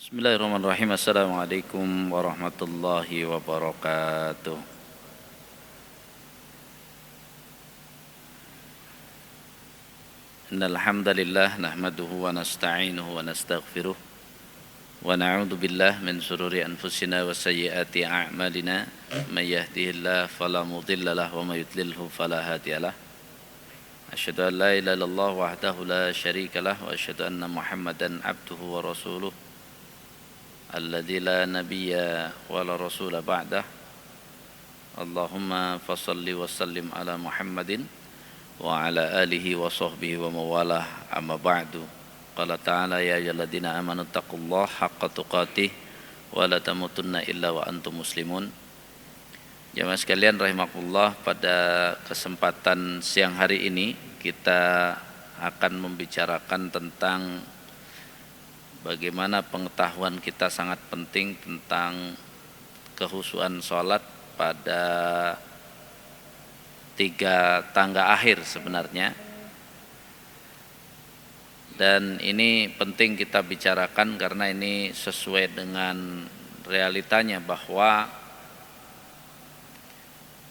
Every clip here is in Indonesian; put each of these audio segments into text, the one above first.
Bismillahirrahmanirrahim. Assalamualaikum warahmatullahi wabarakatuh. Innal hamdalillah nahmaduhu wa nasta'inuhu wa nastaghfiruh wa na'udzu billahi min shururi anfusina wa sayyiati a'malina. May yahdihillahu fala mudilla lahu wa may yudlilhu fala hadiyalah. Asyhadu an la ilaha illallah wahdahu la syarika lah wa asyhadu anna Muhammadan abduhu wa rasuluh alladzi la nabiyya wa la rasula ba'dah. Allahumma fassalli wa sallim ala Muhammadin wa ala alihi wa sahbihi wa mawalah, amma ba'du. Qala ta'ala ya ayyuhalladzina amanu taqullaha haqqa tuqatih wa la tamutunna illa wa antum muslimun. Jamaah sekalian rahimakumullah, pada kesempatan siang hari ini kita akan membicarakan tentang bagaimana pengetahuan kita sangat penting tentang kehusuan sholat pada 3 tangga akhir sebenarnya. Dan ini penting kita bicarakan karena ini sesuai dengan realitanya bahwa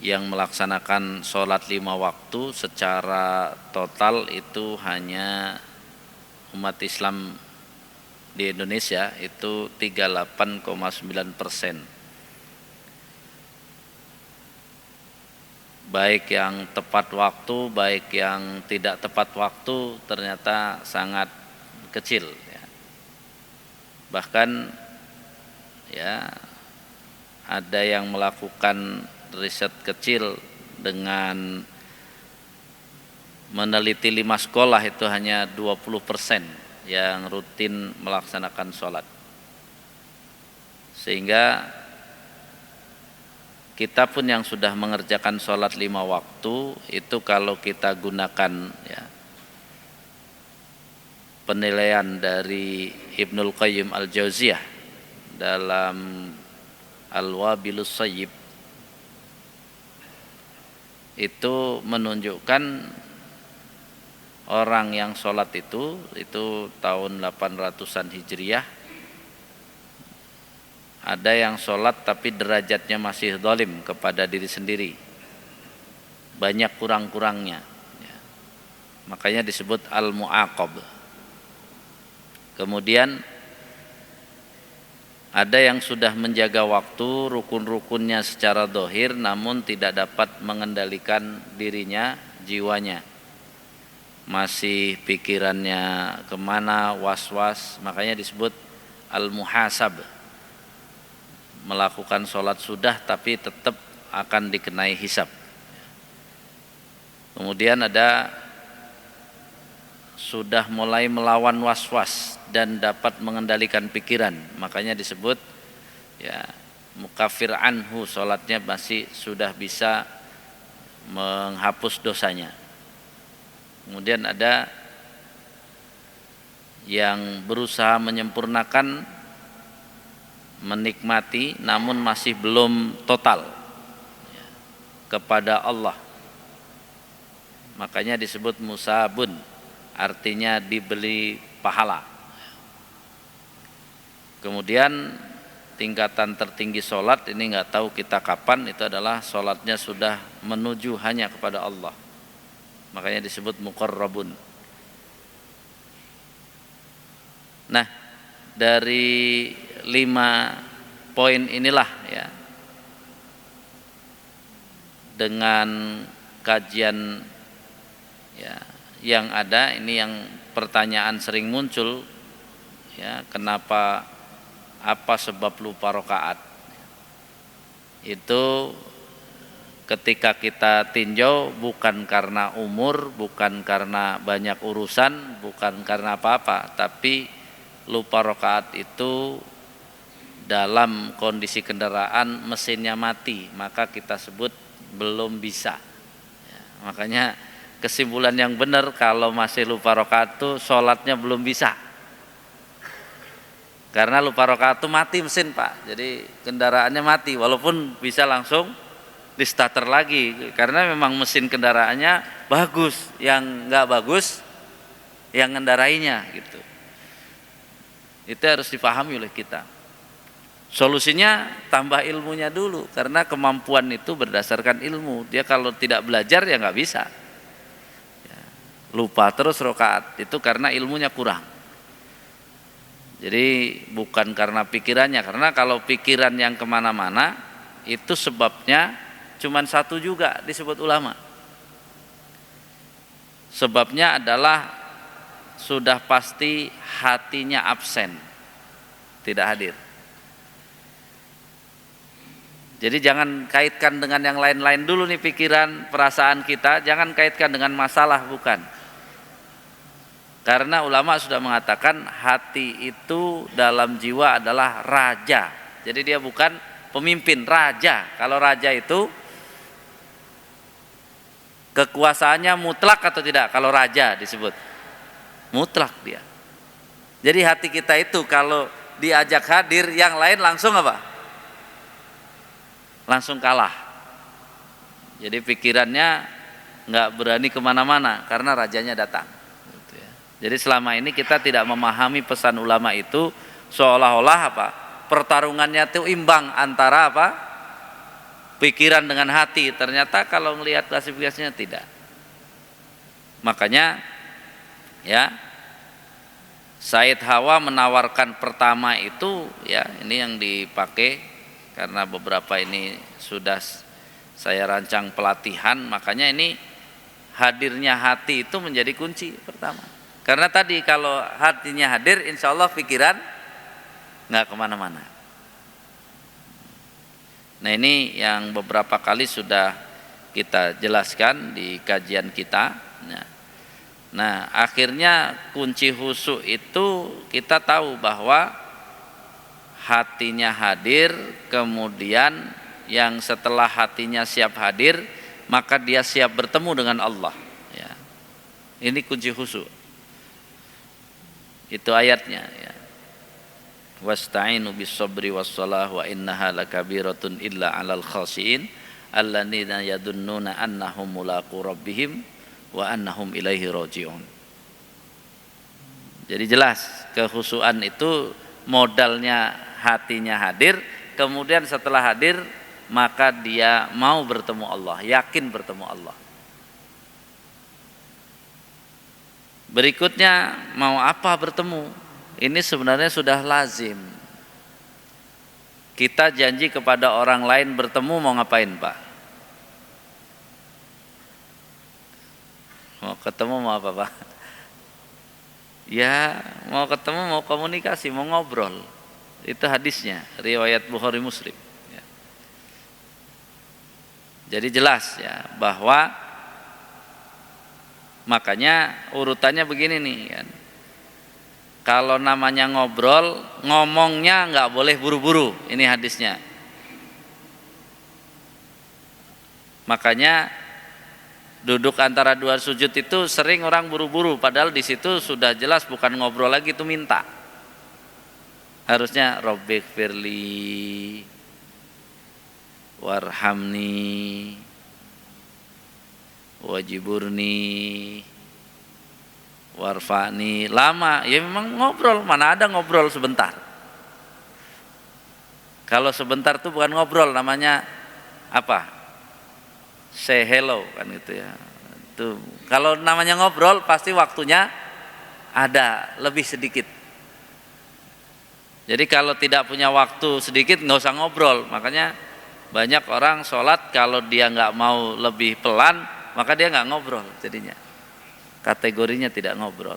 yang melaksanakan sholat 5 waktu secara total itu hanya umat Islam di Indonesia itu 38,9%. Baik yang tepat waktu, baik yang tidak tepat waktu ternyata sangat kecil ya. Bahkan ya ada yang melakukan riset kecil dengan meneliti 5 sekolah itu hanya 20% yang rutin melaksanakan sholat. Sehingga kita pun yang sudah mengerjakan sholat 5 waktu itu kalau kita gunakan ya, penilaian dari Ibnul Qayyim Al-Jauziyah dalam Al-Wabilus Sayyib, itu menunjukkan orang yang sholat itu tahun 800-an Hijriyah, ada yang sholat tapi derajatnya masih zalim kepada diri sendiri, banyak kurang-kurangnya ya. Makanya disebut al-mu'aqab. Kemudian ada yang sudah menjaga waktu, rukun-rukunnya secara zahir, namun tidak dapat mengendalikan dirinya, jiwanya. Masih pikirannya kemana, was-was, makanya disebut al-muhasab. Melakukan sholat sudah tapi tetap akan dikenai hisab. Kemudian ada sudah mulai melawan was-was dan dapat mengendalikan pikiran, makanya disebut ya mukafir anhu, sholatnya masih sudah bisa menghapus dosanya. Kemudian ada yang berusaha menyempurnakan, menikmati namun masih belum total ya, kepada Allah, makanya disebut musabun, artinya dibeli pahala. Kemudian tingkatan tertinggi sholat ini nggak tahu kita kapan, itu adalah sholatnya sudah menuju hanya kepada Allah, makanya disebut muqarrabun. Nah, dari 5 poin inilah ya, dengan kajian ya yang ada ini, yang pertanyaan sering muncul ya, kenapa, apa sebab lupa rakaat. Itu ketika kita tinjau bukan karena umur, bukan karena banyak urusan, bukan karena apa-apa, tapi lupa rakaat itu dalam kondisi kendaraan mesinnya mati, maka kita sebut belum bisa ya. Makanya kesimpulan yang benar kalau masih lupa rakaat itu sholatnya belum bisa, karena lupa rakaat itu mati mesin Pak, jadi kendaraannya mati, walaupun bisa langsung di starter lagi karena memang mesin kendaraannya bagus, yang nggak bagus yang ngendarainya gitu. Itu harus dipahami oleh kita. Solusinya tambah ilmunya dulu, karena kemampuan itu berdasarkan ilmu. Dia kalau tidak belajar ya nggak bisa. Ya, lupa terus rakaat itu karena ilmunya kurang. Jadi bukan karena pikirannya, karena kalau pikiran yang kemana-mana itu sebabnya cuman satu juga disebut ulama. Sebabnya adalah sudah pasti hatinya absen, tidak hadir. Jadi jangan kaitkan dengan yang lain-lain dulu nih pikiran, perasaan kita, jangan kaitkan dengan masalah, bukan. Karena ulama sudah mengatakan hati itu dalam jiwa adalah raja. Jadi dia bukan pemimpin, raja. Kalau raja itu kekuasaannya mutlak atau tidak? Kalau raja disebut mutlak dia. Jadi hati kita itu kalau diajak hadir, yang lain langsung apa? Langsung kalah. Jadi pikirannya nggak berani kemana-mana karena rajanya datang. Jadi selama ini kita tidak memahami pesan ulama itu, seolah-olah apa? Pertarungannya itu imbang antara apa? Pikiran dengan hati. Ternyata kalau melihat klasifikasinya tidak. Makanya ya Said Hawa menawarkan pertama itu, ya ini yang dipakai karena beberapa ini sudah saya rancang pelatihan, makanya ini hadirnya hati itu menjadi kunci pertama. Karena tadi kalau hatinya hadir, insya Allah pikiran nggak kemana-mana. Nah ini yang beberapa kali sudah kita jelaskan di kajian kita. Nah akhirnya kunci khusyuk itu kita tahu bahwa hatinya hadir, kemudian yang setelah hatinya siap hadir, maka dia siap bertemu dengan Allah. Ya. Ini kunci khusyuk. Itu ayatnya ya. Wasta'inu bis-sabri was-shalah wa innaha lakabiratun illa 'alal khashiin alladzina yadunnuna annahum mulaqu rabbihim wa annahum ilaihi raji'un. Jadi jelas kekhusyuan itu modalnya hatinya hadir, kemudian setelah hadir maka dia mau bertemu Allah, yakin bertemu Allah. Berikutnya mau apa bertemu? Ini sebenarnya sudah lazim. Kita janji kepada orang lain bertemu mau ngapain, Pak? Mau ketemu mau apa, Pak? Ya mau ketemu, mau komunikasi, mau ngobrol. Itu hadisnya, riwayat Bukhari Muslim ya. Jadi jelas ya bahwa makanya urutannya begini nih kan. Kalau namanya ngobrol, ngomongnya nggak boleh buru-buru. Ini hadisnya. Makanya duduk antara dua sujud itu sering orang buru-buru, padahal di situ sudah jelas bukan ngobrol lagi, itu minta. Harusnya Rabbik firli warhamni wajiburni warfa'ni. Lama ya memang ngobrol, mana ada ngobrol sebentar. Kalau sebentar tuh bukan ngobrol, namanya apa? Say hello kan gitu ya. Tuh kalau namanya ngobrol pasti waktunya ada lebih sedikit. Jadi kalau tidak punya waktu sedikit nggak usah ngobrol. Makanya banyak orang sholat kalau dia nggak mau lebih pelan, maka dia nggak ngobrol jadinya. Kategorinya tidak ngobrol.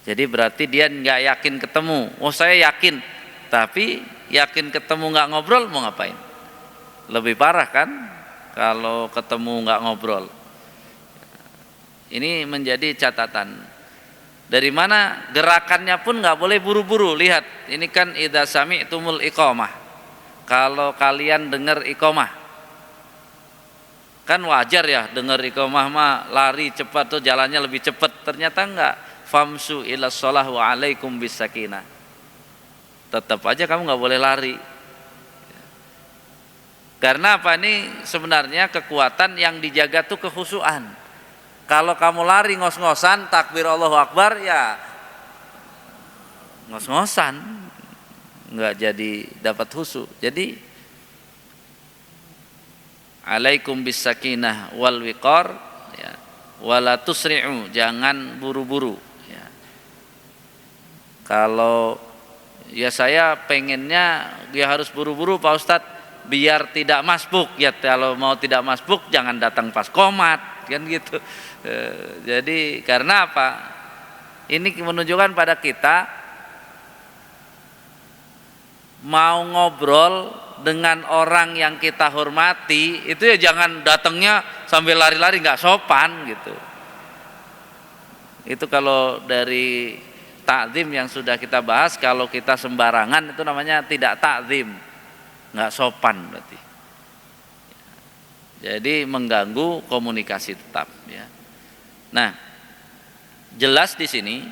Jadi berarti dia nggak yakin ketemu. Oh saya yakin, tapi yakin ketemu nggak ngobrol mau ngapain? Lebih parah kan kalau ketemu nggak ngobrol. Ini menjadi catatan. Dari mana gerakannya pun nggak boleh buru-buru. Lihat, ini kan idza sami'tumul iqamah. Kalau kalian dengar iqamah, kan wajar ya dengar iqamah mah lari cepat tuh jalannya lebih cepat. Ternyata enggak. Famsu ila shalah wa alaikum bisakinah. Tetap aja kamu nggak boleh lari. Karena apa, ini sebenarnya kekuatan yang dijaga tuh kekhusyuan. Kalau kamu lari ngos-ngosan takbir Allahu Akbar ya ngos-ngosan, nggak jadi dapat khusyuk. Jadi alaikum bisakinah wal wiqar, ya, wala tusri'u, jangan buru-buru, ya. Kalau ya saya pengennya ya harus buru-buru Pak Ustadz biar tidak masbuk, ya kalau mau tidak masbuk jangan datang pas qomat, kan gitu. Jadi karena apa? Ini menunjukkan pada kita mau ngobrol dengan orang yang kita hormati itu ya jangan datangnya sambil lari-lari, nggak sopan gitu. Itu kalau dari takzim yang sudah kita bahas, kalau kita sembarangan itu namanya tidak takzim, nggak sopan berarti. Jadi mengganggu komunikasi tetap, ya. Nah, jelas di sini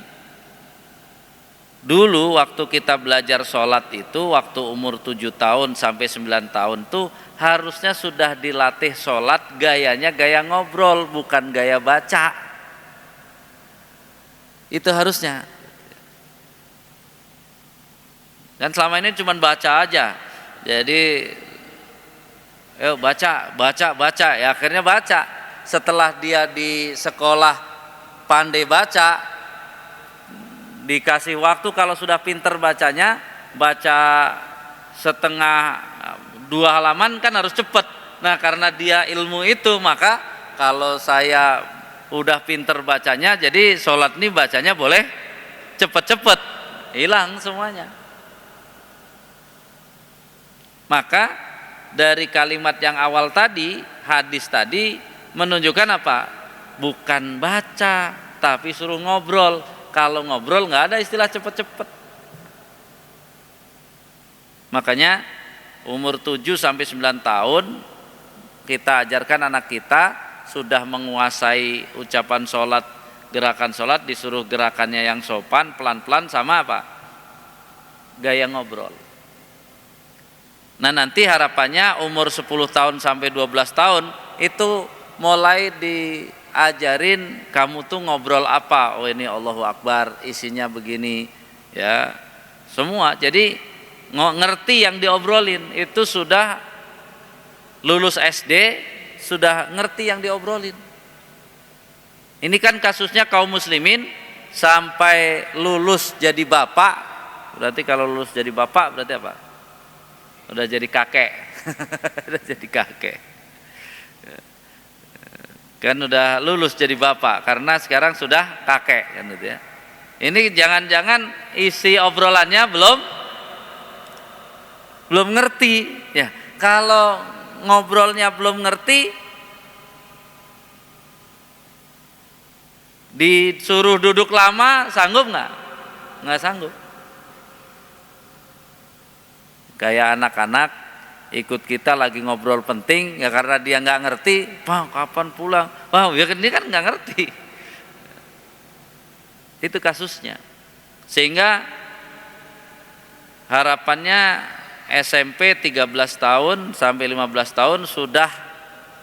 dulu waktu kita belajar sholat itu waktu umur 7 tahun sampai 9 tahun tuh harusnya sudah dilatih sholat gayanya gaya ngobrol, bukan gaya baca. Itu harusnya. Dan selama ini cuma baca aja. Jadi baca, ya akhirnya baca. Setelah dia di sekolah pandai baca, dikasih waktu kalau sudah pinter bacanya, baca setengah 2 halaman kan harus cepet. Nah karena dia ilmu itu, maka kalau saya udah pinter bacanya, jadi sholat ini bacanya boleh cepet-cepet, hilang semuanya. Maka dari kalimat yang awal tadi, hadis tadi menunjukkan apa? Bukan baca, tapi suruh ngobrol. Kalau ngobrol nggak ada istilah cepet-cepet. Makanya umur 7 sampai 9 tahun kita ajarkan anak kita sudah menguasai ucapan sholat, gerakan sholat, disuruh gerakannya yang sopan, pelan-pelan, sama apa? Gaya ngobrol. Nah nanti harapannya umur 10 tahun sampai 12 tahun itu mulai diajarin kamu tuh ngobrol apa. Oh ini Allahu Akbar, isinya begini, ya semua. Jadi ngerti yang diobrolin, itu sudah lulus SD sudah ngerti yang diobrolin. Ini kan kasusnya kaum muslimin sampai lulus jadi bapak. Berarti kalau lulus jadi bapak berarti apa? Udah jadi kakek. Udah jadi kakek. Kan udah lulus jadi bapak karena sekarang sudah kakek kan gitu ya. Ini jangan-jangan isi obrolannya belum ngerti ya. Kalau ngobrolnya belum ngerti, disuruh duduk lama sanggup nggak? Nggak sanggup. Kayak anak-anak ikut kita lagi ngobrol penting ya karena dia nggak ngerti, Bang kapan pulang? Wah ya ini kan nggak ngerti. Itu kasusnya. Sehingga harapannya SMP 13 tahun sampai 15 tahun sudah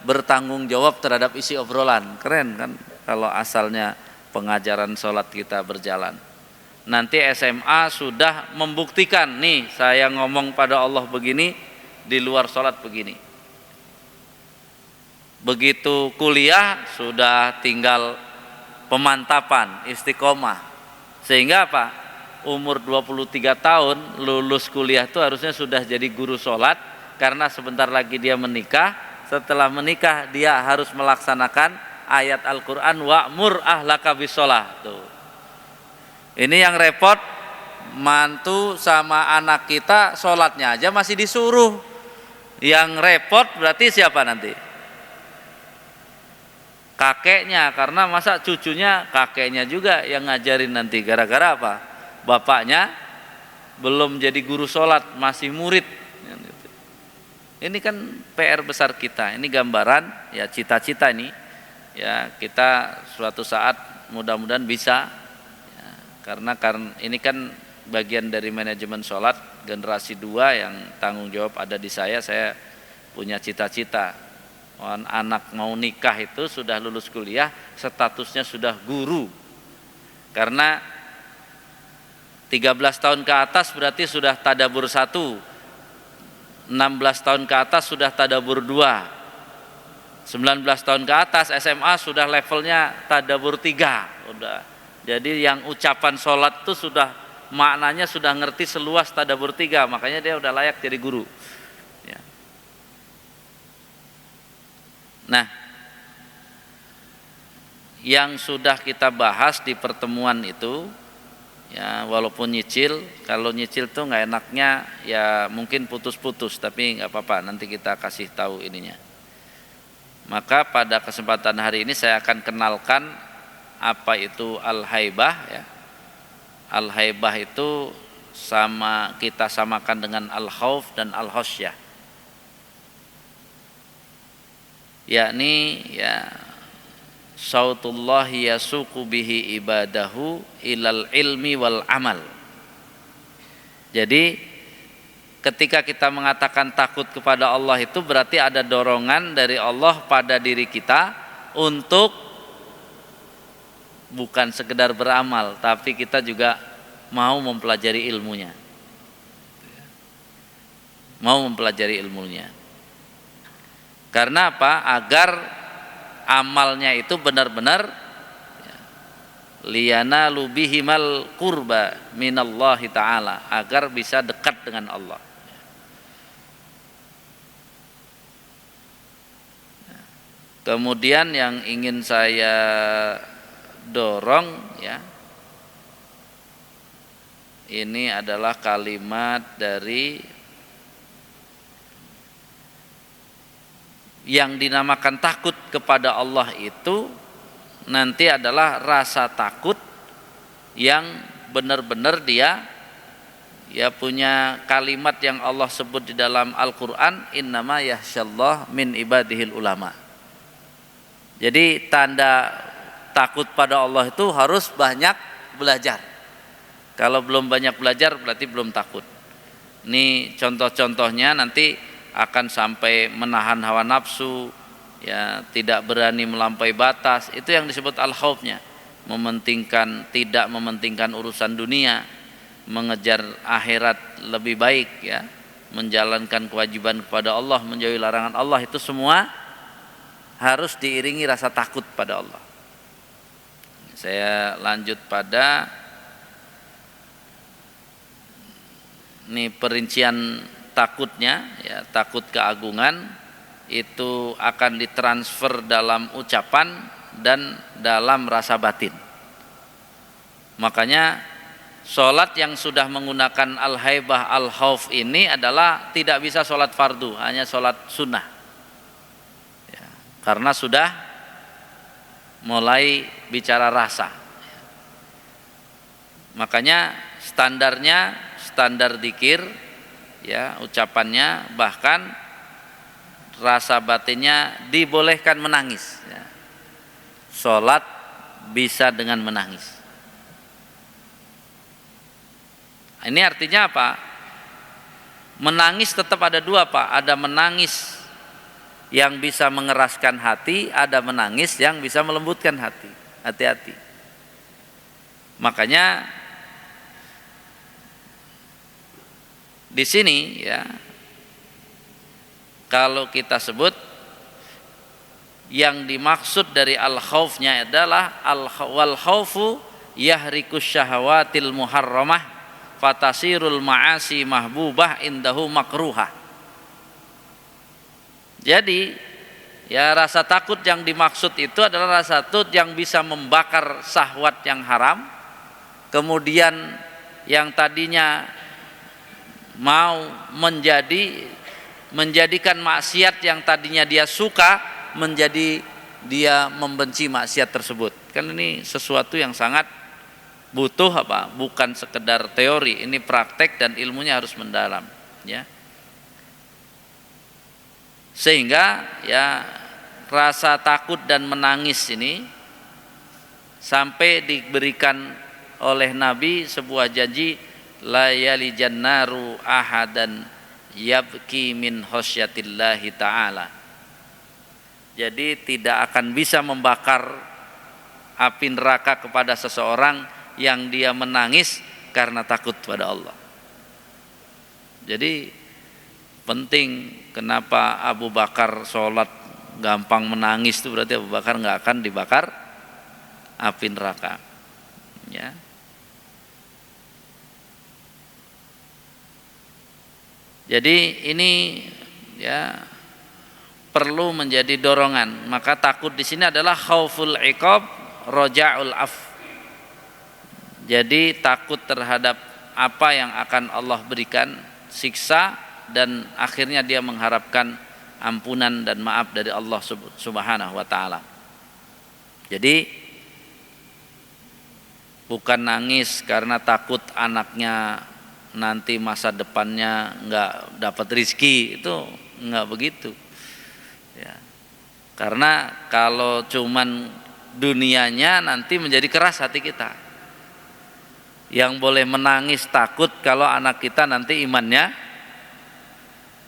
bertanggung jawab terhadap isi obrolan. Keren kan kalau asalnya pengajaran sholat kita berjalan. Nanti SMA sudah membuktikan, nih saya ngomong pada Allah begini, di luar sholat begini. Begitu kuliah sudah tinggal pemantapan, istiqomah. Sehingga apa? Umur 23 tahun lulus kuliah itu harusnya sudah jadi guru sholat. Karena sebentar lagi dia menikah. Setelah menikah dia harus melaksanakan ayat Al-Quran, wa'mur ahlaka bisolah. Tuh. Ini yang repot, mantu sama anak kita sholatnya aja masih disuruh. Yang repot berarti siapa nanti? Kakeknya, karena masa cucunya kakeknya juga yang ngajarin nanti. Gara-gara apa? Bapaknya belum jadi guru sholat, masih murid. Ini kan PR besar kita. Ini gambaran ya cita-cita ini. Ya kita suatu saat mudah-mudahan bisa. Karena ini kan bagian dari manajemen sholat generasi 2 yang tanggung jawab ada di saya punya cita-cita. Anak mau nikah itu sudah lulus kuliah, statusnya sudah guru. Karena 13 tahun ke atas berarti sudah tadabbur 1, 16 tahun ke atas sudah tadabbur 2, 19 tahun ke atas SMA sudah levelnya tadabbur 3. Udah. Jadi yang ucapan sholat itu sudah maknanya sudah ngerti seluas tadabbur 3, makanya dia udah layak jadi guru. Ya. Nah, yang sudah kita bahas di pertemuan itu, ya walaupun nyicil, kalau nyicil tuh nggak enaknya ya mungkin putus-putus, tapi nggak apa-apa, nanti kita kasih tahu ininya. Maka pada kesempatan hari ini saya akan kenalkan apa itu al-haibah ya. Al-haibah itu sama kita samakan dengan al-khauf dan al-khasyah. Yakni ya sautullahi yasuqu bihi ibadahu ilal ilmi wal amal. Jadi ketika kita mengatakan takut kepada Allah itu berarti ada dorongan dari Allah pada diri kita untuk bukan sekedar beramal, tapi kita juga mau mempelajari ilmunya. Mau mempelajari ilmunya. Karena apa? Agar amalnya itu benar-benar liyana lubihimal qurba minallahi ta'ala, agar bisa dekat dengan Allah. Kemudian yang ingin saya dorong ya, ini adalah kalimat dari yang dinamakan takut kepada Allah itu nanti adalah rasa takut yang benar-benar dia ya punya kalimat yang Allah sebut di dalam Al-Qur'an, innama yakhsyallah min ibadihil ulama. Jadi tanda takut pada Allah itu harus banyak belajar. Kalau belum banyak belajar berarti belum takut. Ini contoh-contohnya nanti akan sampai menahan hawa nafsu, ya tidak berani melampaui batas. Itu yang disebut al-khaufnya. Tidak mementingkan urusan dunia, mengejar akhirat lebih baik ya, menjalankan kewajiban kepada Allah, menjauhi larangan Allah, itu semua harus diiringi rasa takut pada Allah. Saya lanjut pada ini perincian takutnya ya. Takut keagungan itu akan ditransfer dalam ucapan dan dalam rasa batin. Makanya sholat yang sudah menggunakan al-haibah al-khauf ini adalah tidak bisa sholat fardu, hanya sholat sunnah ya, karena sudah mulai bicara rasa. Makanya standarnya standar dzikir ya, ucapannya bahkan rasa batinnya dibolehkan menangis ya. Sholat bisa dengan menangis. Ini artinya apa? Menangis tetap ada dua Pak. Ada menangis yang bisa mengeraskan hati, ada menangis yang bisa melembutkan hati. Hati-hati. Makanya di sini ya, kalau kita sebut yang dimaksud dari al-khaufnya adalah wal khaufu yahrikus syahawatil muharramah fatasirul ma'asi mahbubah indahu makruhah. Jadi ya rasa takut yang dimaksud itu adalah rasa takut yang bisa membakar syahwat yang haram, kemudian yang tadinya mau menjadikan maksiat yang tadinya dia suka menjadi dia membenci maksiat tersebut. Kan ini sesuatu yang sangat butuh apa? Bukan sekedar teori, ini praktek dan ilmunya harus mendalam ya. Sehingga ya rasa takut dan menangis ini sampai diberikan oleh Nabi sebuah janji, la yalijan naru ahadan yabki min khasyatillahi ta'ala. Jadi tidak akan bisa membakar api neraka kepada seseorang yang dia menangis karena takut pada Allah. Jadi penting, kenapa Abu Bakar sholat gampang menangis itu berarti Abu Bakar nggak akan dibakar api neraka. Ya. Jadi ini ya perlu menjadi dorongan. Maka takut di sini adalah khauful iqab, roja'ul af. Jadi takut terhadap apa yang akan Allah berikan, siksa, dan akhirnya dia mengharapkan ampunan dan maaf dari Allah Subhanahu wa taala. Jadi bukan nangis karena takut anaknya nanti masa depannya nggak dapat rizki, itu nggak begitu ya. Karena kalau cuman dunianya nanti menjadi keras hati kita. Yang boleh menangis takut kalau anak kita nanti imannya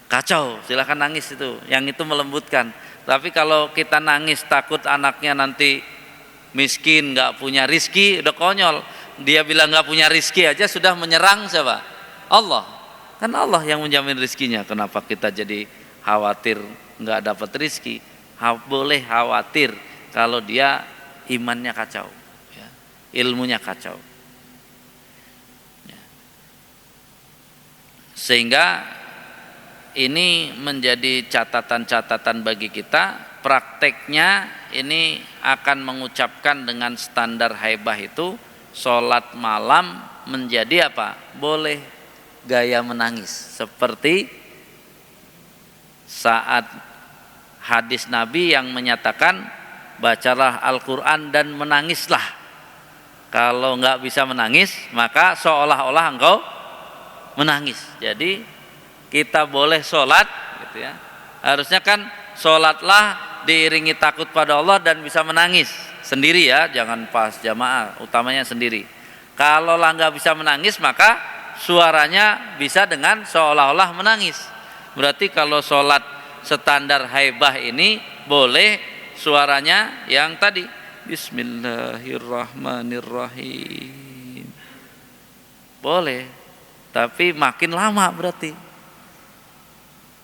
kacau, silahkan nangis, itu yang itu melembutkan. Tapi kalau kita nangis takut anaknya nanti miskin, nggak punya rizki, udah konyol. Dia bilang nggak punya rizki aja sudah menyerang siapa? Allah. Kan Allah yang menjamin rizkinya. Kenapa kita jadi khawatir nggak dapat rizki? Boleh khawatir kalau dia imannya kacau, ya, ilmunya kacau. Ya. Sehingga ini menjadi catatan-catatan bagi kita. Prakteknya ini akan mengucapkan dengan standar haibah itu, sholat malam menjadi apa? Boleh gaya menangis, seperti saat hadis Nabi yang menyatakan bacalah Al-Quran dan menangislah. Kalau nggak bisa menangis maka seolah-olah engkau menangis. Jadi kita boleh sholat gitu ya. Harusnya kan sholatlah diiringi takut pada Allah dan bisa menangis sendiri ya, jangan pas jamaah, utamanya sendiri. Kalau lah nggak bisa menangis maka suaranya bisa dengan seolah-olah menangis. Berarti kalau sholat standar haibah ini boleh suaranya yang tadi Bismillahirrahmanirrahim, boleh. Tapi makin lama berarti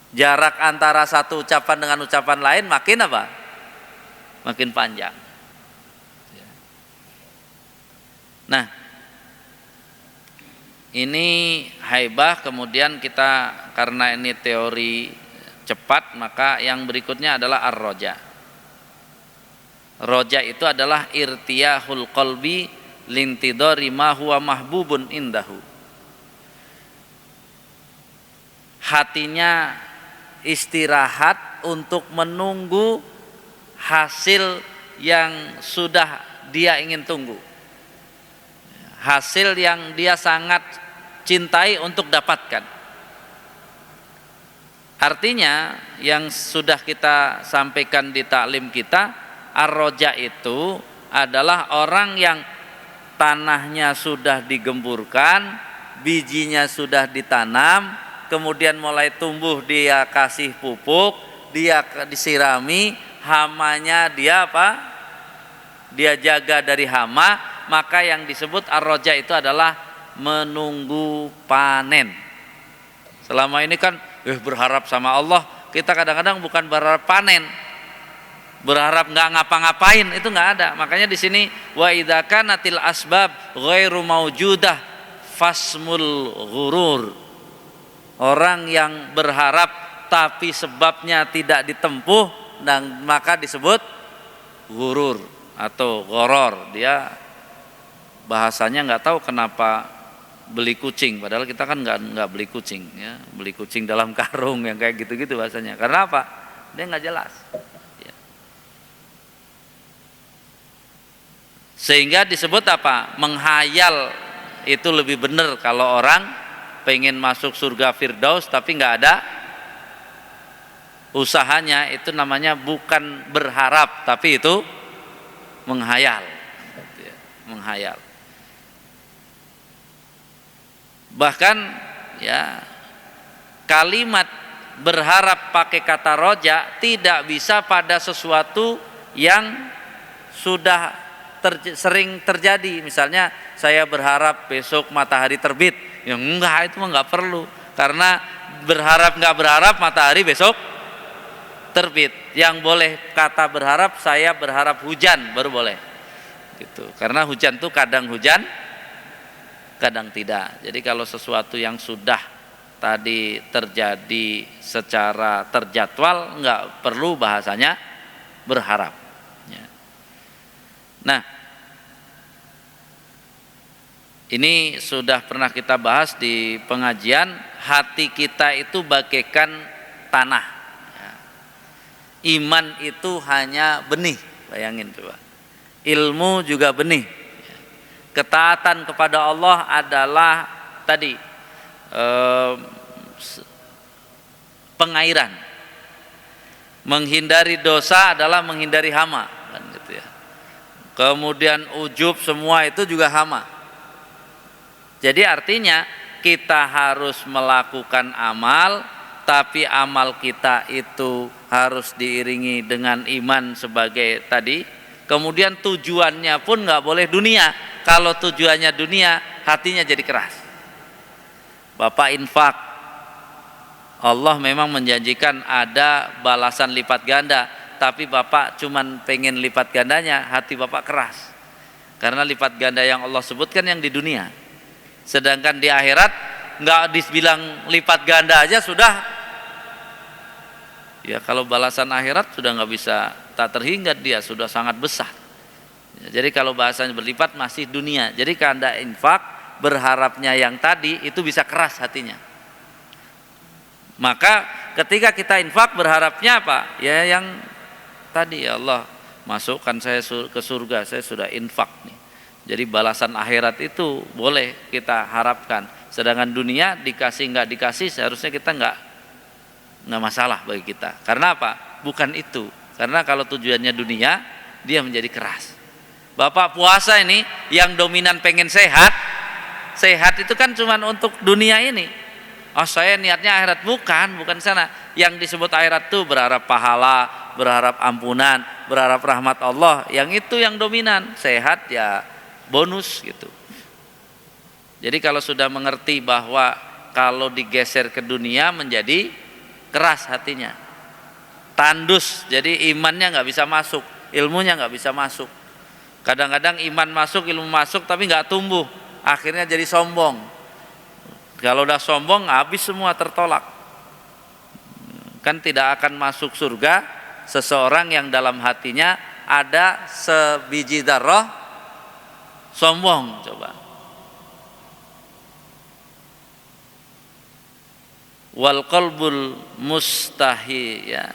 jarak antara satu ucapan dengan ucapan lain makin apa? Makin panjang. Nah, ini haibah. Kemudian kita, karena ini teori cepat, maka yang berikutnya adalah ar-roja. Roja itu adalah irtiyahul qalbi lintidori ma huwa mahbubun indahu. Hatinya istirahat untuk menunggu hasil yang sudah dia ingin tunggu, hasil yang dia sangat cintai untuk dapatkan. Artinya yang sudah kita sampaikan di taklim kita, ar-roja itu adalah orang yang tanahnya sudah digemburkan, bijinya sudah ditanam, kemudian mulai tumbuh, dia kasih pupuk, dia disirami, hamanya dia apa? Dia jaga dari hama. Maka yang disebut ar-roja itu adalah menunggu panen. Selama ini kan berharap sama Allah, kita kadang-kadang bukan berharap panen, berharap nggak ngapa-ngapain, itu nggak ada. Makanya di sini wa idza kanatil asbab ghairu maujudah fasmul ghurur. Orang yang berharap tapi sebabnya tidak ditempuh, dan maka disebut ghurur atau ghoror. Dia bahasanya nggak tahu kenapa beli kucing, padahal kita kan nggak beli kucing ya, beli kucing dalam karung yang kayak gitu-gitu bahasanya. Karena apa? Dia nggak jelas ya. Sehingga disebut apa? Menghayal. Itu lebih benar kalau orang pengen masuk surga Firdaus tapi nggak ada usahanya, itu namanya bukan berharap tapi itu menghayal, menghayal. Bahkan ya, kalimat berharap pakai kata roja tidak bisa pada sesuatu yang sudah sering terjadi. Misalnya saya berharap besok matahari terbit, ya enggak, itu mah enggak perlu. Karena nggak berharap matahari besok terbit. Yang boleh kata berharap, saya berharap hujan, baru boleh. Gitu. Karena hujan tuh kadang hujan, kadang tidak. Jadi kalau sesuatu yang sudah tadi terjadi secara terjadwal, nggak perlu bahasanya berharap. Nah, ini sudah pernah kita bahas di pengajian. Hati kita itu bagaikan tanah. Iman itu hanya benih, bayangin coba. Ilmu juga benih. Ketaatan kepada Allah adalah tadi pengairan. Menghindari dosa adalah menghindari hama, kan gitu ya. Kemudian ujub, semua itu juga hama. Jadi artinya kita harus melakukan amal, tapi amal kita itu harus diiringi dengan iman sebagai tadi. Kemudian tujuannya pun nggak boleh dunia. Kalau tujuannya dunia, hatinya jadi keras. Bapak infak, Allah memang menjanjikan ada balasan lipat ganda, tapi Bapak cuman pengen lipat gandanya, hati Bapak keras. Karena lipat ganda yang Allah sebutkan yang di dunia. Sedangkan di akhirat nggak dibilang lipat ganda aja sudah. Ya kalau balasan akhirat sudah nggak bisa tak terhingga, dia sudah sangat besar. Ya, jadi kalau bahasanya berlipat masih dunia. Jadi kalau Anda infak berharapnya yang tadi itu bisa keras hatinya. Maka ketika kita infak berharapnya apa? Ya yang tadi, ya Allah masukkan saya ke surga, saya sudah infak nih. Jadi balasan akhirat itu boleh kita harapkan. Sedangkan dunia dikasih nggak dikasih seharusnya kita nggak masalah bagi kita. Karena apa? Bukan itu. Karena kalau tujuannya dunia, dia menjadi keras. Bapak puasa ini yang dominan pengen sehat. Sehat itu kan cuma untuk dunia ini. Oh saya niatnya akhirat, bukan sana. Yang disebut akhirat tuh berharap pahala, berharap ampunan, berharap rahmat Allah. Yang itu yang dominan. Sehat ya bonus gitu. Jadi kalau sudah mengerti bahwa kalau digeser ke dunia menjadi keras hatinya, tandus, jadi imannya nggak bisa masuk, ilmunya nggak bisa masuk. Kadang-kadang iman masuk, ilmu masuk, tapi nggak tumbuh, akhirnya jadi sombong. Kalau udah sombong habis semua, tertolak. Kan tidak akan masuk surga seseorang yang dalam hatinya ada sebiji darah sombong. Coba. Wal qalbul mustahi ya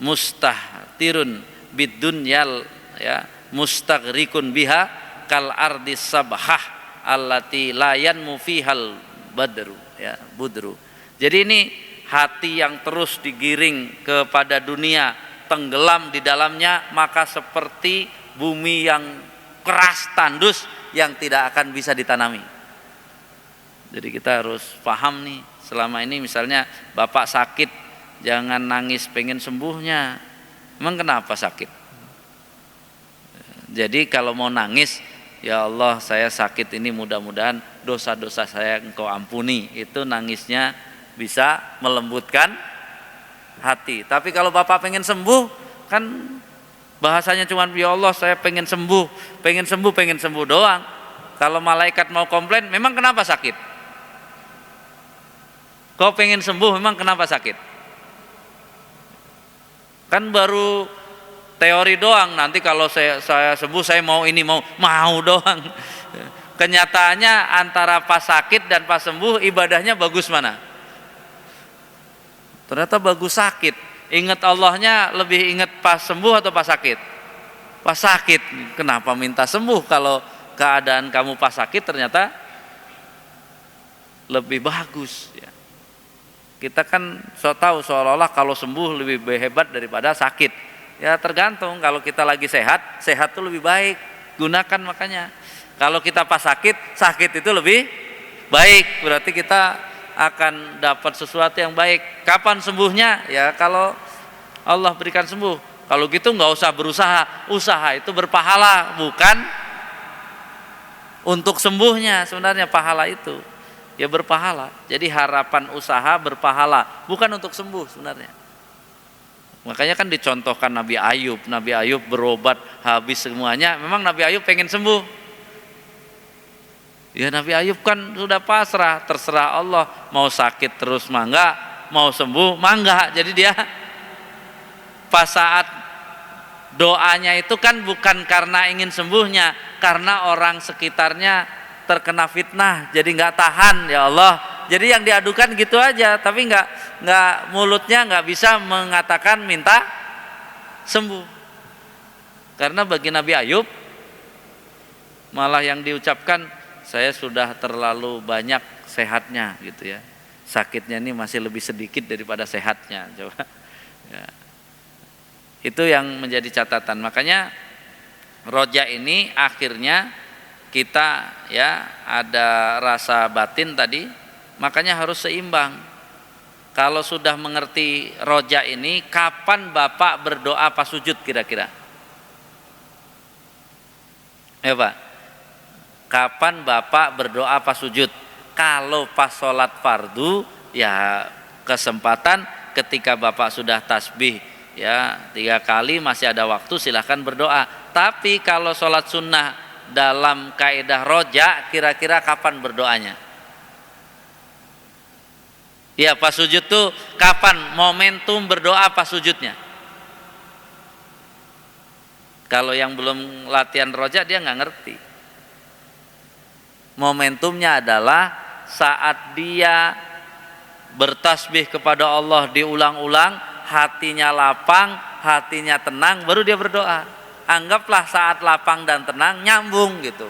mustahtirun bidunyal ya mustaghrikun biha kal ardi sabhah allati la yanmu fihal badru ya budru. Jadi ini hati yang terus digiring kepada dunia, tenggelam di dalamnya, maka seperti bumi yang keras tandus yang tidak akan bisa ditanami. Jadi kita harus paham nih, selama ini misalnya Bapak sakit, jangan nangis pengen sembuhnya. Emang kenapa sakit? Jadi kalau mau nangis, ya Allah saya sakit ini, mudah-mudahan dosa-dosa saya Engkau ampuni. Itu nangisnya bisa melembutkan hati. Tapi kalau Bapak pengen sembuh, kan bahasanya cuma ya Allah saya pengen sembuh doang. Kalau malaikat mau komplain, memang kenapa sakit? Kau pengen sembuh, memang kenapa sakit? Kan baru teori doang. Nanti kalau saya sembuh, saya mau ini, mau doang. Kenyataannya antara pas sakit dan pas sembuh, ibadahnya bagus mana? Ternyata bagus sakit. Ingat Allahnya lebih ingat pas sembuh atau pas sakit? Pas sakit. Kenapa minta sembuh kalau keadaan kamu pas sakit ternyata lebih bagus ya. Kita kan tahu seolah-olah kalau sembuh lebih hebat daripada sakit. Ya tergantung, kalau kita lagi sehat itu lebih baik. Gunakan makanya. Kalau kita pas sakit itu lebih baik. Berarti kita akan dapat sesuatu yang baik. Kapan sembuhnya? Ya kalau Allah berikan sembuh. Kalau gitu nggak usah berusaha. Usaha itu berpahala, bukan untuk sembuhnya sebenarnya pahala itu. Ya berpahala. Jadi harapan usaha berpahala, bukan untuk sembuh sebenarnya. Makanya kan dicontohkan Nabi Ayub. Nabi Ayub berobat habis semuanya. Memang Nabi Ayub pengen sembuh. Ya Nabi Ayub kan sudah pasrah, terserah Allah. Mau sakit terus mangga, mau sembuh mangga. Jadi dia pas saat doanya itu kan bukan karena ingin sembuhnya, karena orang sekitarnya terkena fitnah, jadi nggak tahan, ya Allah. Jadi yang diadukan gitu aja, tapi nggak mulutnya nggak bisa mengatakan minta sembuh. Karena bagi Nabi Ayub malah yang diucapkan, saya sudah terlalu banyak sehatnya gitu ya. Sakitnya ini masih lebih sedikit daripada sehatnya. Coba. Ya. Itu yang menjadi catatan. Makanya roja ini akhirnya kita ya ada rasa batin tadi, makanya harus seimbang. Kalau sudah mengerti roja ini, kapan Bapak berdoa pas sujud kira-kira? Ya Pak, kapan Bapak berdoa pas sujud? Kalau pas sholat fardu, ya kesempatan ketika Bapak sudah tasbih ya 3 kali masih ada waktu, silahkan berdoa. Tapi kalau sholat sunnah dalam kaidah roja, kira-kira kapan berdoanya? Ya pas sujud tuh kapan momentum berdoa pas sujudnya? Kalau yang belum latihan roja dia nggak ngerti. Momentumnya adalah saat dia bertasbih kepada Allah diulang-ulang, hatinya lapang, hatinya tenang, baru dia berdoa. Anggaplah saat lapang dan tenang nyambung gitu.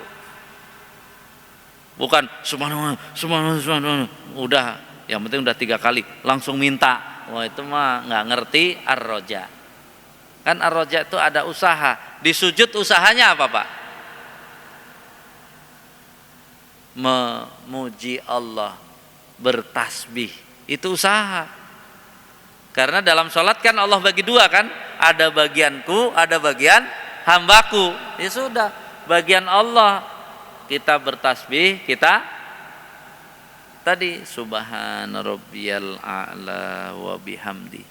Bukan subhanallah, subhanallah, subhanallah. Udah, yang penting udah 3 kali langsung minta. Wah itu mah nggak ngerti ar-roja. Kan ar-roja itu ada usaha. Di sujud usahanya apa Pak? Memuji Allah, bertasbih. Itu usaha. Karena dalam sholat kan Allah bagi 2 kan, ada bagianku, ada bagian hambaku. Ya sudah, bagian Allah kita bertasbih, kita tadi subhana rabbiyal a'la wa bihamdi.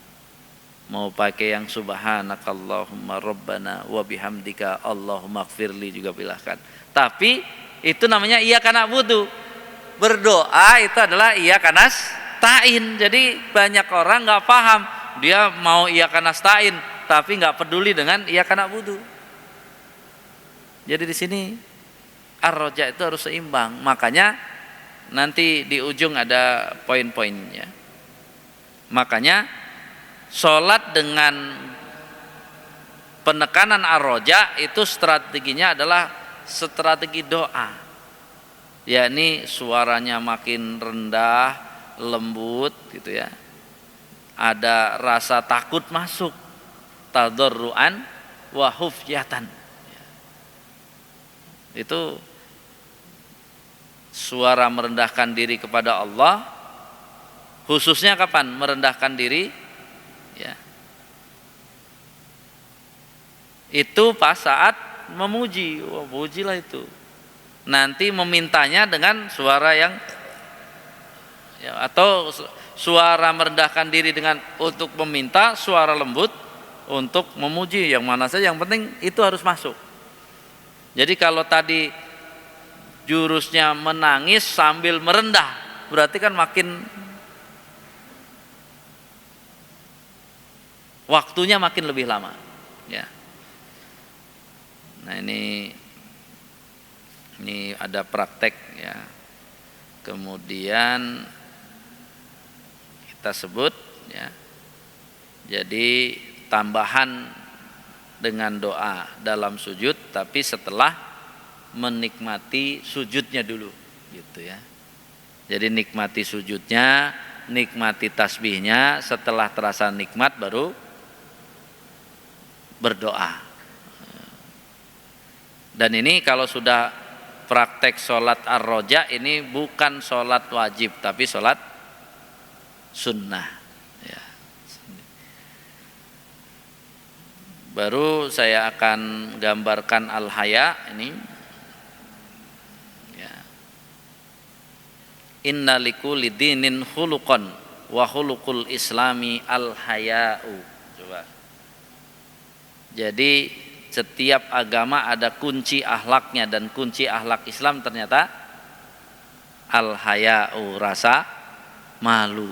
Mau pakai yang subhanakallahumma rabbana wa bihamdika Allahumma gfirli juga silahkan. Tapi itu namanya iyyaka na'budu. Berdoa itu adalah iyyaka nasta'in. Jadi banyak orang nggak paham, dia mau iyyaka nasta'in tapi nggak peduli dengan iyyaka na'budu. Jadi di sini ar-roja itu harus seimbang. Makanya nanti di ujung ada poin-poinnya. Makanya sholat dengan penekanan ar-roja itu strateginya adalah strategi doa, yakni suaranya makin rendah, lembut gitu ya. Ada rasa takut masuk, tadarruan wa khufyatan. Itu suara merendahkan diri kepada Allah. Khususnya kapan merendahkan diri? Ya. Itu pas saat memuji. Wah, pujilah itu. Nanti memintanya dengan suara yang ya, atau suara merendahkan diri dengan untuk meminta, suara lembut untuk memuji, yang mana saja yang penting itu harus masuk. Jadi kalau tadi jurusnya menangis sambil merendah, berarti kan makin waktunya makin lebih lama ya. Nah ini ada praktek ya. Kemudian kita sebut ya. Jadi tambahan dengan doa dalam sujud, tapi setelah menikmati sujudnya dulu gitu ya. Jadi nikmati sujudnya, nikmati tasbihnya, setelah terasa nikmat baru berdoa. Dan ini kalau sudah praktek sholat ar-roja, ini bukan sholat wajib tapi sholat sunnah ya. Baru saya akan gambarkan al-haya ini. Inna likulli dinin khuluqan wa khuluqul islami al-haya'u. Coba. Jadi setiap agama ada kunci akhlaknya, dan kunci akhlak Islam ternyata al-haya'u, rasa malu.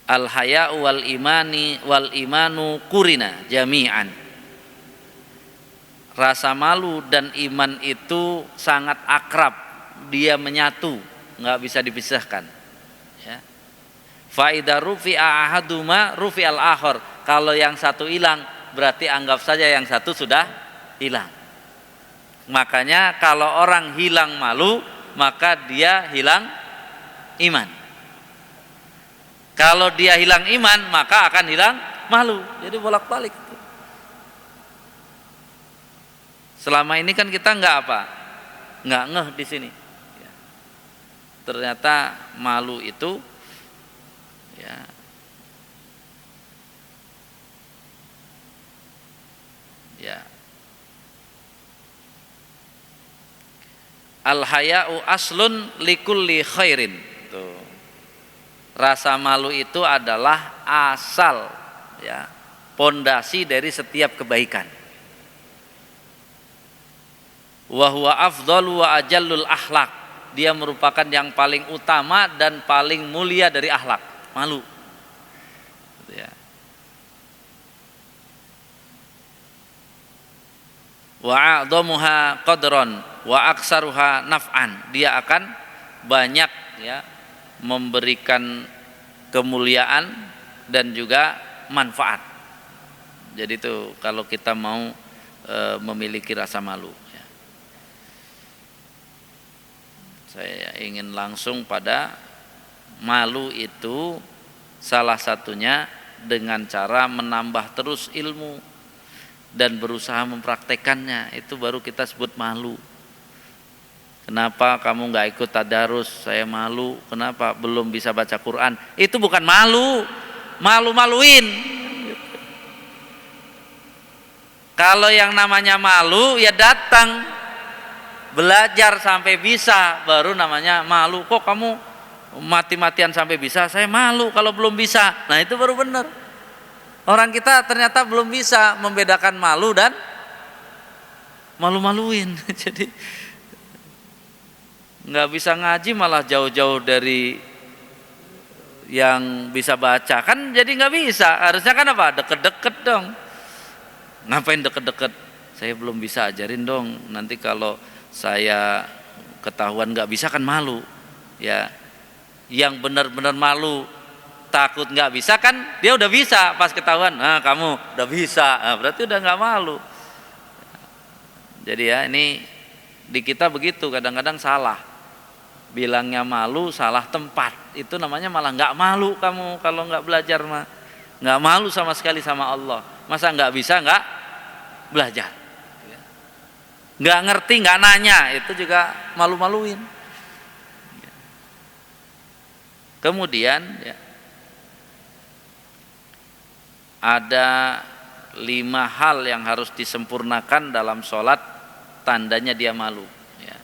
Al-haya'u wal imanu kurina jami'an. Rasa malu dan iman itu sangat akrab, dia menyatu, nggak bisa dipisahkan. Ya. Fa idza rufi'a ahaduma rufi'al akhar. Kalau yang satu hilang, berarti anggap saja yang satu sudah hilang. Makanya kalau orang hilang malu, maka dia hilang iman. Kalau dia hilang iman, maka akan hilang malu. Jadi bolak-balik. Selama ini kan kita nggak ngeh di sini. Ya. Ternyata malu itu, ya, al-haya'u aslun likulli khairin. Tuh. Rasa malu itu adalah asal, ya, pondasi dari setiap kebaikan. Wa huwa afdhalu wa ajallul akhlak. Dia merupakan yang paling utama dan paling mulia dari akhlak, malu. Ya. Wa a'dhamuha qadran wa aksaruha naf'an. Dia akan banyak, ya, memberikan kemuliaan dan juga manfaat. Jadi itu kalau kita mau memiliki rasa malu. Saya ingin langsung pada malu itu salah satunya dengan cara menambah terus ilmu dan berusaha mempraktekannya. Itu baru kita sebut malu. Kenapa kamu nggak ikut tadarus? Saya malu. Kenapa belum bisa baca Quran? Itu bukan malu, malu-maluin. Kalau yang namanya malu, ya datang belajar sampai bisa, baru namanya malu. Kok kamu mati-matian sampai bisa? Saya malu kalau belum bisa. Nah itu baru benar. Orang kita ternyata belum bisa membedakan malu dan malu-maluin. Jadi nggak bisa ngaji malah jauh-jauh dari yang bisa baca. Kan jadi nggak bisa. Harusnya kan apa? Deket-deket dong. Ngapain deket-deket? Saya belum bisa, ajarin dong. Nanti kalau saya ketahuan nggak bisa kan malu, ya. Yang benar-benar malu, takut nggak bisa kan dia udah bisa pas ketahuan. Nah kamu udah bisa, nah, berarti udah nggak malu. Jadi ya ini di kita begitu, kadang-kadang salah. Bilangnya malu salah tempat. Itu namanya malah nggak malu kamu kalau nggak belajar mah. Nggak malu sama sekali sama Allah. Masa nggak bisa nggak belajar? Nggak ngerti, nggak nanya, itu juga malu-maluin. Kemudian, ya, ada 5 hal yang harus disempurnakan dalam sholat, tandanya dia malu. Ya.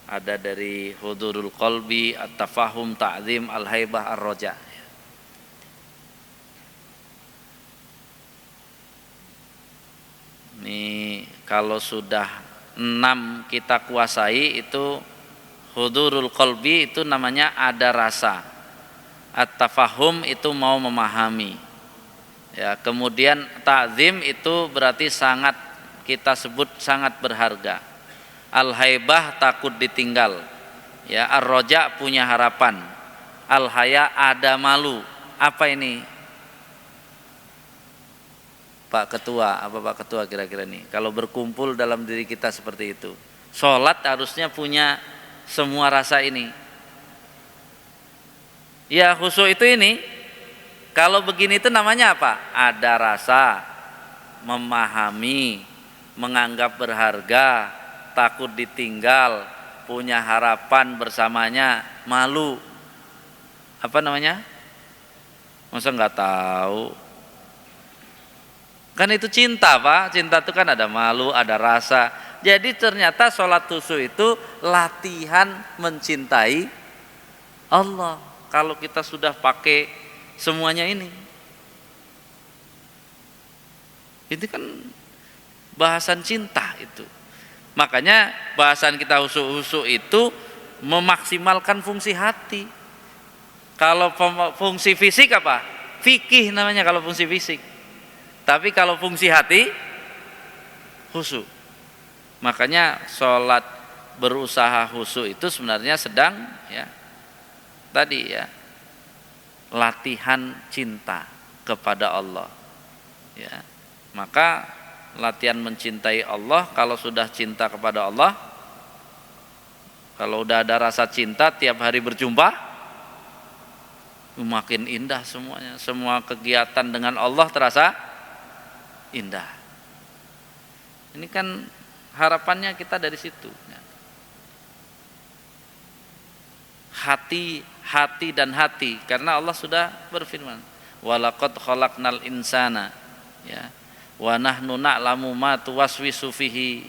Ada dari hudurul qalbi, at-tafahum, ta'zim, al-haibah, ar-roja. Ini kalau sudah 6 kita kuasai, itu hudurul qalbi itu namanya ada rasa. At-tafahum itu mau memahami. Ya, kemudian ta'zim itu berarti sangat, kita sebut sangat berharga. Al-haibah takut ditinggal. Ya, ar-roja punya harapan. Al-haya ada malu. Apa ini? Pak Ketua, apa Pak Ketua kira-kira nih? Kalau berkumpul dalam diri kita seperti itu, sholat harusnya punya semua rasa ini. Ya khusyuk itu ini. Kalau begini itu namanya apa? Ada rasa, memahami, menganggap berharga, takut ditinggal, punya harapan bersamanya, malu. Apa namanya? Masa nggak tahu? Kan itu cinta Pak, cinta itu kan ada malu, ada rasa, Jadi ternyata sholat khusyuk itu latihan mencintai Allah. Kalau kita sudah pakai semuanya ini kan bahasan cinta itu. Makanya bahasan kita khusyuk itu memaksimalkan fungsi hati. Kalau fungsi fisik apa? Fikih namanya kalau fungsi fisik. Tapi kalau fungsi hati khusyuk. Makanya sholat berusaha khusyuk itu sebenarnya sedang tadi latihan cinta kepada Allah. Maka latihan mencintai Allah, kalau sudah cinta kepada Allah, kalau udah ada rasa cinta tiap hari berjumpa, makin indah semuanya. Semua kegiatan dengan Allah terasa indah. Ini kan harapannya kita dari situ. Hati dan hati, karena Allah sudah berfirman, walaqad khalaqnal insana wa nahnu na'lamu ma tuwaswisu fihi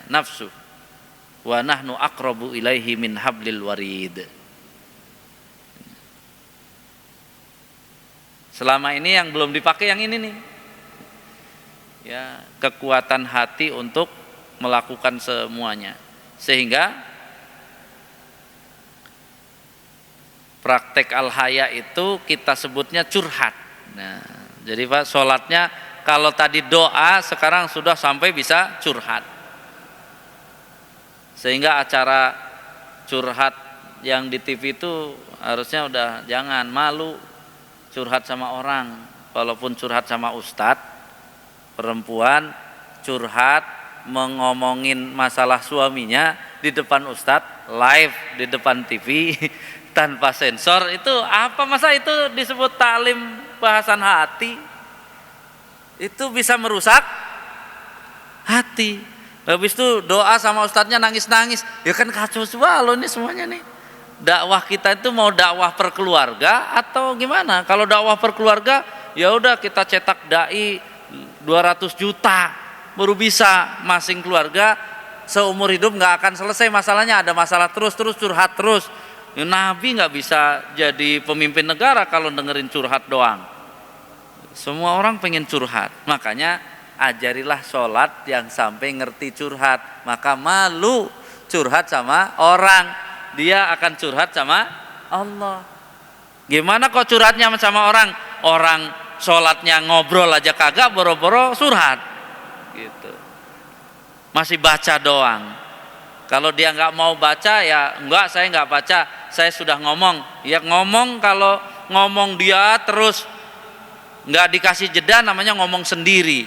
nafsu wa nahnu aqrabu ilaihi min hablil warid. Selama ini yang belum dipakai yang ini nih, kekuatan hati untuk melakukan semuanya, sehingga praktek al-haya itu kita sebutnya curhat. Nah, jadi Pak, sholatnya kalau tadi doa, sekarang sudah sampai bisa curhat. Sehingga acara curhat yang di TV itu harusnya udah jangan, malu curhat sama orang. Walaupun curhat sama ustadz, perempuan curhat mengomongin masalah suaminya di depan ustadz, live di depan TV tanpa sensor, itu apa, masa itu disebut taklim bahasan hati? Itu bisa merusak hati. Habis itu doa sama ustadznya nangis-nangis, ya kan kacau semua loh ini semuanya nih. Dakwah kita itu mau dakwah per keluarga atau gimana? Kalau dakwah per keluarga, ya udah kita cetak dai 200 juta baru bisa masing keluarga seumur hidup nggak akan selesai masalahnya, ada masalah terus curhat terus. Nabi nggak bisa jadi pemimpin negara kalau dengerin curhat doang. Semua orang pengen curhat, makanya ajarilah sholat yang sampai ngerti curhat. Maka malu curhat sama orang, dia akan curhat sama Allah. Gimana kok curhatnya sama orang? Orang sholatnya ngobrol aja kagak, boro-boro curhat gitu. Masih baca doang. Kalau dia nggak mau baca, ya enggak, saya nggak baca, saya sudah ngomong. Ya ngomong, kalau ngomong dia terus nggak dikasih jeda, namanya ngomong sendiri.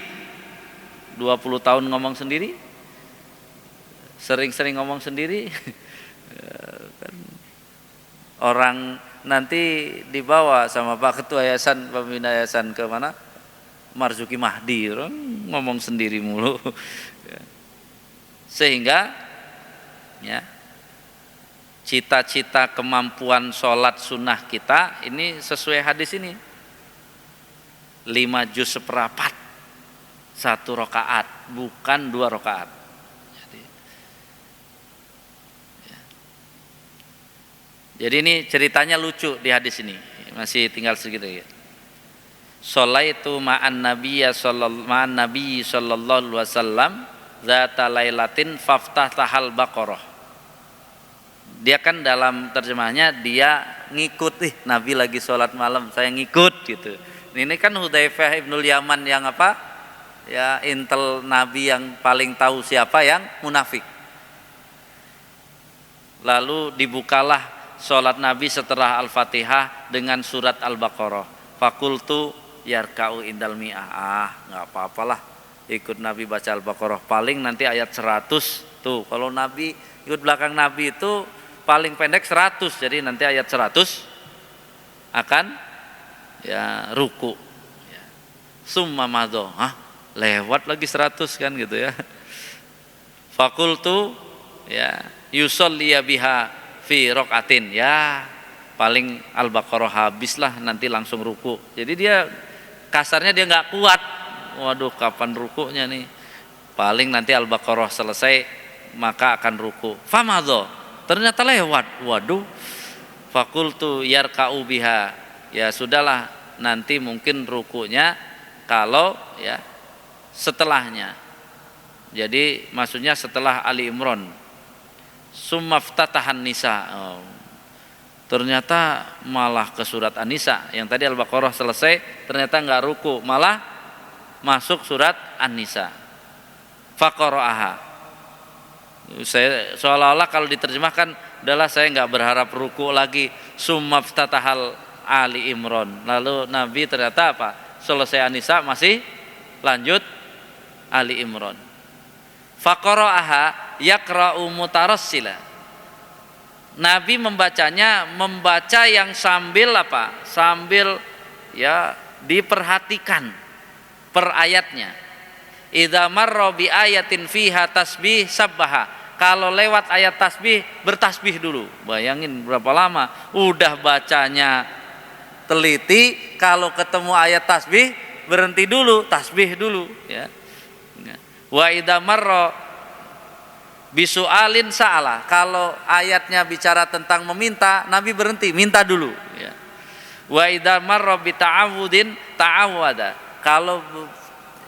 20 tahun ngomong sendiri, sering-sering ngomong sendiri. Orang nanti dibawa sama Pak Ketua Yayasan, Pembina Yayasan ke mana? Marzuki Mahdi, ngomong sendiri mulu. Sehingga cita-cita kemampuan sholat sunnah kita ini sesuai hadis ini, 5 juz seperempat 1 rakaat, bukan 2 rakaat. Jadi ini ceritanya lucu di hadis ini, masih tinggal sedikit lagi. Sholaitu ma'an nabiyyi sallallahu alaihi wasallam zata lailatin faftahal baqarah. Dia kan dalam terjemahnya dia ngikut, Nabi lagi sholat malam, saya ngikut gitu. Ini kan Hudzaifah ibnul Yaman yang apa? Ya, intel Nabi yang paling tahu siapa yang munafik. Lalu dibukalah sholat Nabi setelah Al-Fatihah dengan surat Al-Baqarah. Fakultu yarka'u indal mi'ah. Nggak apa-apalah ikut Nabi baca Al-Baqarah, paling nanti ayat 100. Tuh, kalau Nabi ikut belakang Nabi itu paling pendek 100, jadi nanti ayat 100 akan ruku. Summa madho, lewat lagi 100 kan gitu ya. Fakultu yusolli biha fi rokaatin, paling Al-Baqarah habislah nanti langsung ruku. Jadi dia kasarnya dia nggak kuat. Waduh, kapan rukunya nih? Paling nanti Al-Baqarah selesai maka akan ruku. Famadho, ternyata lewat. Waduh. Fakultu yarka'u biha. Ya sudahlah, nanti mungkin rukunya kalau ya setelahnya. Jadi maksudnya setelah Ali Imran. Sumaftatahan Nisa. Ternyata malah ke surat An-Nisa. Yang tadi Al-Baqarah selesai ternyata enggak ruku, malah masuk surat An-Nisa. Faqara'aha. Saya seolah-olah kalau diterjemahkan adalah saya enggak berharap ruku lagi. Sumaftatahal Ali Imran. Lalu Nabi ternyata apa? Selesai An-Nisa masih lanjut Ali Imran. Faqara'aha yaqra'u mutarassila. Nabi membaca yang sambil apa? Sambil ya diperhatikan per ayatnya. Idza marra bi ayatin fiha tasbih sabbaha. Kalau lewat ayat tasbih bertasbih dulu. Bayangin berapa lama udah bacanya teliti, kalau ketemu ayat tasbih berhenti dulu, tasbih dulu ya. Wa idza marra bisu'alin sa'ala. Kalau ayatnya bicara tentang meminta, Nabi berhenti, minta dulu ya. Wa idza marra bi ta'awudin ta'awwada. Kalau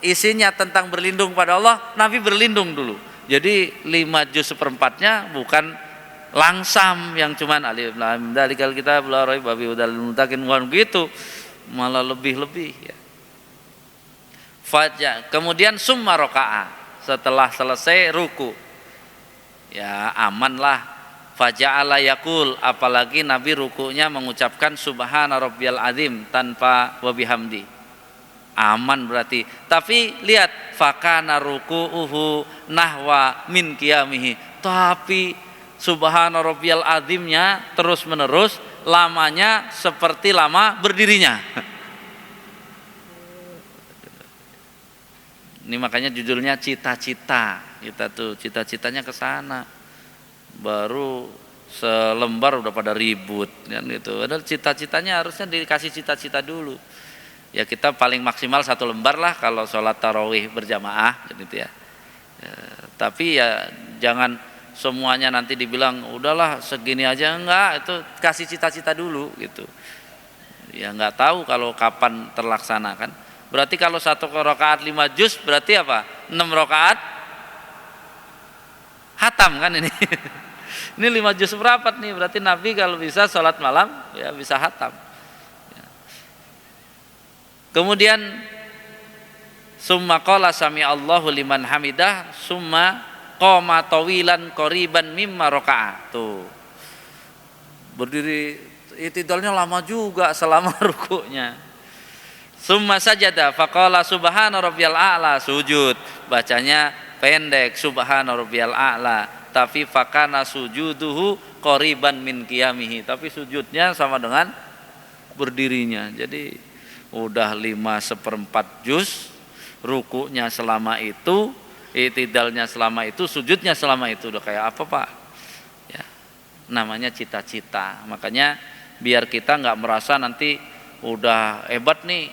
isinya tentang berlindung pada Allah, Nabi berlindung dulu. Jadi 5 juz seperempatnya bukan langsam yang cuman alif lam dalikal kitab la raiba fihi hudal lil muttaqin, bukan gitu, malah lebih-lebih ya. Kemudian summa raka'a, setelah selesai ruku. Ya amanlah. Faja'ala yaqul, apalagi Nabi rukunya mengucapkan subhana rabbiyal azim tanpa wa bihamdi. Aman berarti. Tapi lihat, fakana ruku'uhu nahwa min qiyamihi. Tapi subhana rabbiyal azimnya terus menerus, lamanya seperti lama berdirinya. Ini makanya judulnya cita-cita. Kita tuh cita-citanya ke sana. Baru selembar udah pada ribut kan gitu. Padahal cita-citanya harusnya dikasih cita-cita dulu. Ya kita paling maksimal 1 lembar lah kalau sholat tarawih berjamaah gitu ya. Tapi ya jangan semuanya nanti dibilang udahlah segini aja, enggak, itu kasih cita-cita dulu gitu. Ya enggak tahu kalau kapan terlaksana kan. Berarti kalau 1 rakaat 5 juz berarti apa? 6 rakaat hatam kan ini. Ini 5 juz berapa nih? Berarti Nabi kalau bisa sholat malam ya bisa hatam. Kemudian summa qala sami Allahu liman hamidah summa qoma tawilan qoriban mimma raka'a. Tuh. Berdiri itidalnya lama juga selama rukuknya. Summa sajada faqala subhana rabbiyal a'la, sujud. Bacanya pendek subhana rabbiyal a'la, tapi fakana sujuduhu qoriban min qiyamihi, tapi sujudnya sama dengan berdirinya. Jadi udah 5/4 juz, rukunya selama itu, i'tidalnya selama itu, sujudnya selama itu. Udah kayak apa Pak? Ya, namanya cita-cita. Makanya biar kita nggak merasa nanti udah hebat nih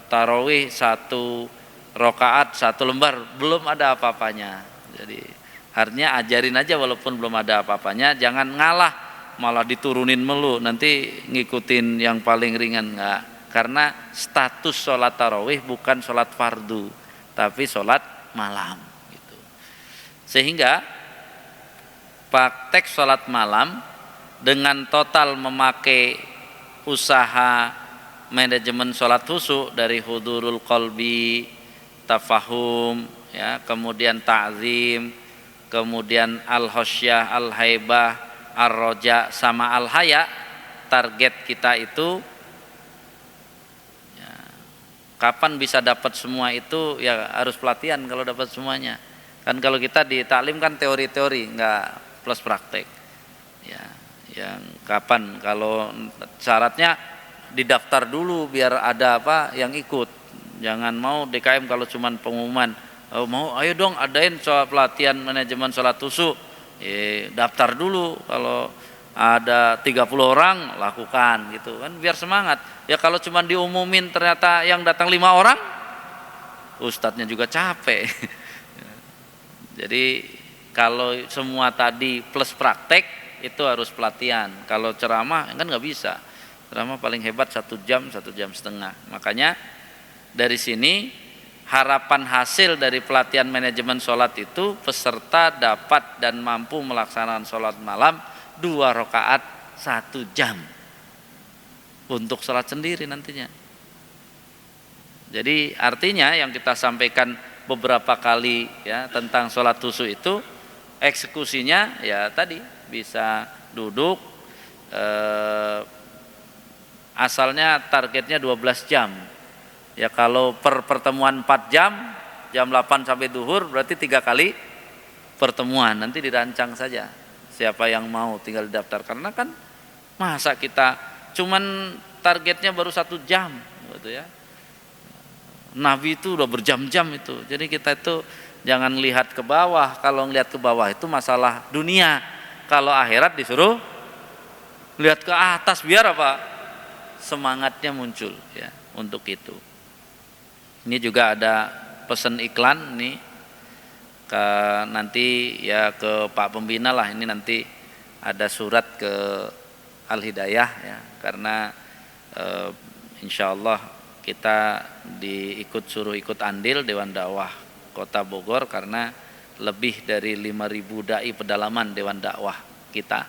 tarawih 1 rakaat 1 lembar belum ada apa-apanya. Jadi artinya ajarin aja walaupun belum ada apa-apanya, jangan ngalah malah diturunin melu nanti ngikutin yang paling ringan, enggak. Karena status sholat tarawih bukan sholat fardu, tapi sholat malam gitu. Sehingga praktek sholat malam dengan total memakai usaha manajemen sholat khusyuk dari hudurul qalbi, tafahum, ya, kemudian ta'zim, kemudian al-khosyah, al-haibah, ar-roja, sama al-haya. Target kita itu kapan bisa dapat semua itu, ya harus pelatihan kalau dapat semuanya. Kan kalau kita di taklim kan teori-teori, enggak plus praktek. Ya, yang kapan kalau syaratnya didaftar dulu biar ada apa yang ikut. Jangan mau DKM kalau cuman pengumuman. Oh, mau ayo dong adain soal pelatihan manajemen sholat khusyuk. Daftar dulu, kalau ada 30 orang lakukan gitu kan biar semangat. Ya kalau cuma diumumin ternyata yang datang 5 orang, ustadznya juga capek. Jadi kalau semua tadi plus praktek itu harus pelatihan. Kalau ceramah kan nggak bisa. Ceramah paling hebat 1 jam, 1,5 jam. Makanya dari sini harapan hasil dari pelatihan manajemen sholat itu peserta dapat dan mampu melaksanakan sholat malam 2 rakaat 1 jam untuk sholat sendiri nantinya. Jadi artinya yang kita sampaikan beberapa kali ya tentang sholat khusyuk itu eksekusinya ya tadi bisa duduk, asalnya targetnya 12 jam. Ya kalau per pertemuan 4 jam, jam 8 sampai duhur berarti 3 kali pertemuan. Nanti dirancang saja siapa yang mau tinggal daftar, karena kan masa kita cuman targetnya baru 1 jam gitu ya. Nabi itu udah berjam-jam itu. Jadi kita itu jangan lihat ke bawah. Kalau ngelihat ke bawah itu masalah dunia. Kalau akhirat disuruh lihat ke atas biar apa? Semangatnya muncul ya untuk itu. Ini juga ada pesan iklan nih ke nanti ya ke Pak Pembina lah, ini nanti ada surat ke Al Hidayah ya, karena insya Allah kita suruh ikut andil Dewan Dakwah Kota Bogor, karena lebih dari 5.000 dai pedalaman Dewan Dakwah kita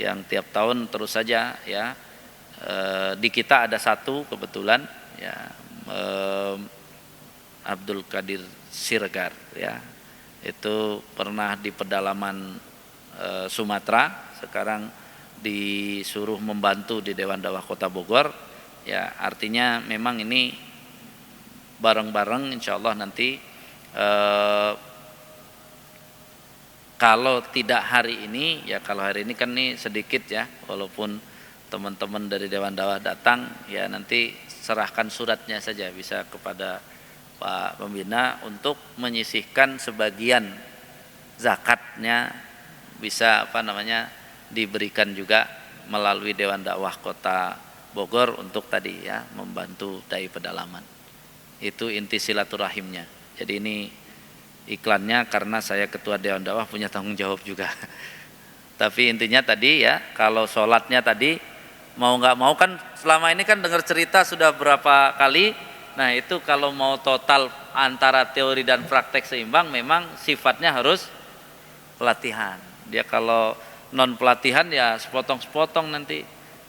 yang tiap tahun terus saja ya, di kita ada satu kebetulan ya, Abdul Qadir Siregar ya, itu pernah di pedalaman Sumatera, sekarang disuruh membantu di Dewan Dakwah Kota Bogor ya. Artinya memang ini bareng-bareng insya Allah nanti, kalau tidak hari ini ya, kalau hari ini kan ini sedikit ya, walaupun teman-teman dari Dewan Dakwah datang ya, nanti serahkan suratnya saja bisa kepada Pak Pembina untuk menyisihkan sebagian zakatnya, bisa diberikan juga melalui Dewan Dakwah Kota Bogor untuk tadi ya membantu dai pedalaman. Itu inti silaturahimnya. Jadi ini iklannya karena saya ketua Dewan Dakwah punya tanggung jawab juga. Tapi intinya tadi ya, kalau sholatnya tadi mau nggak mau kan selama ini kan dengar cerita sudah berapa kali. Nah itu kalau mau total antara teori dan praktek seimbang, memang sifatnya harus pelatihan. Dia kalau non pelatihan ya sepotong-sepotong nanti.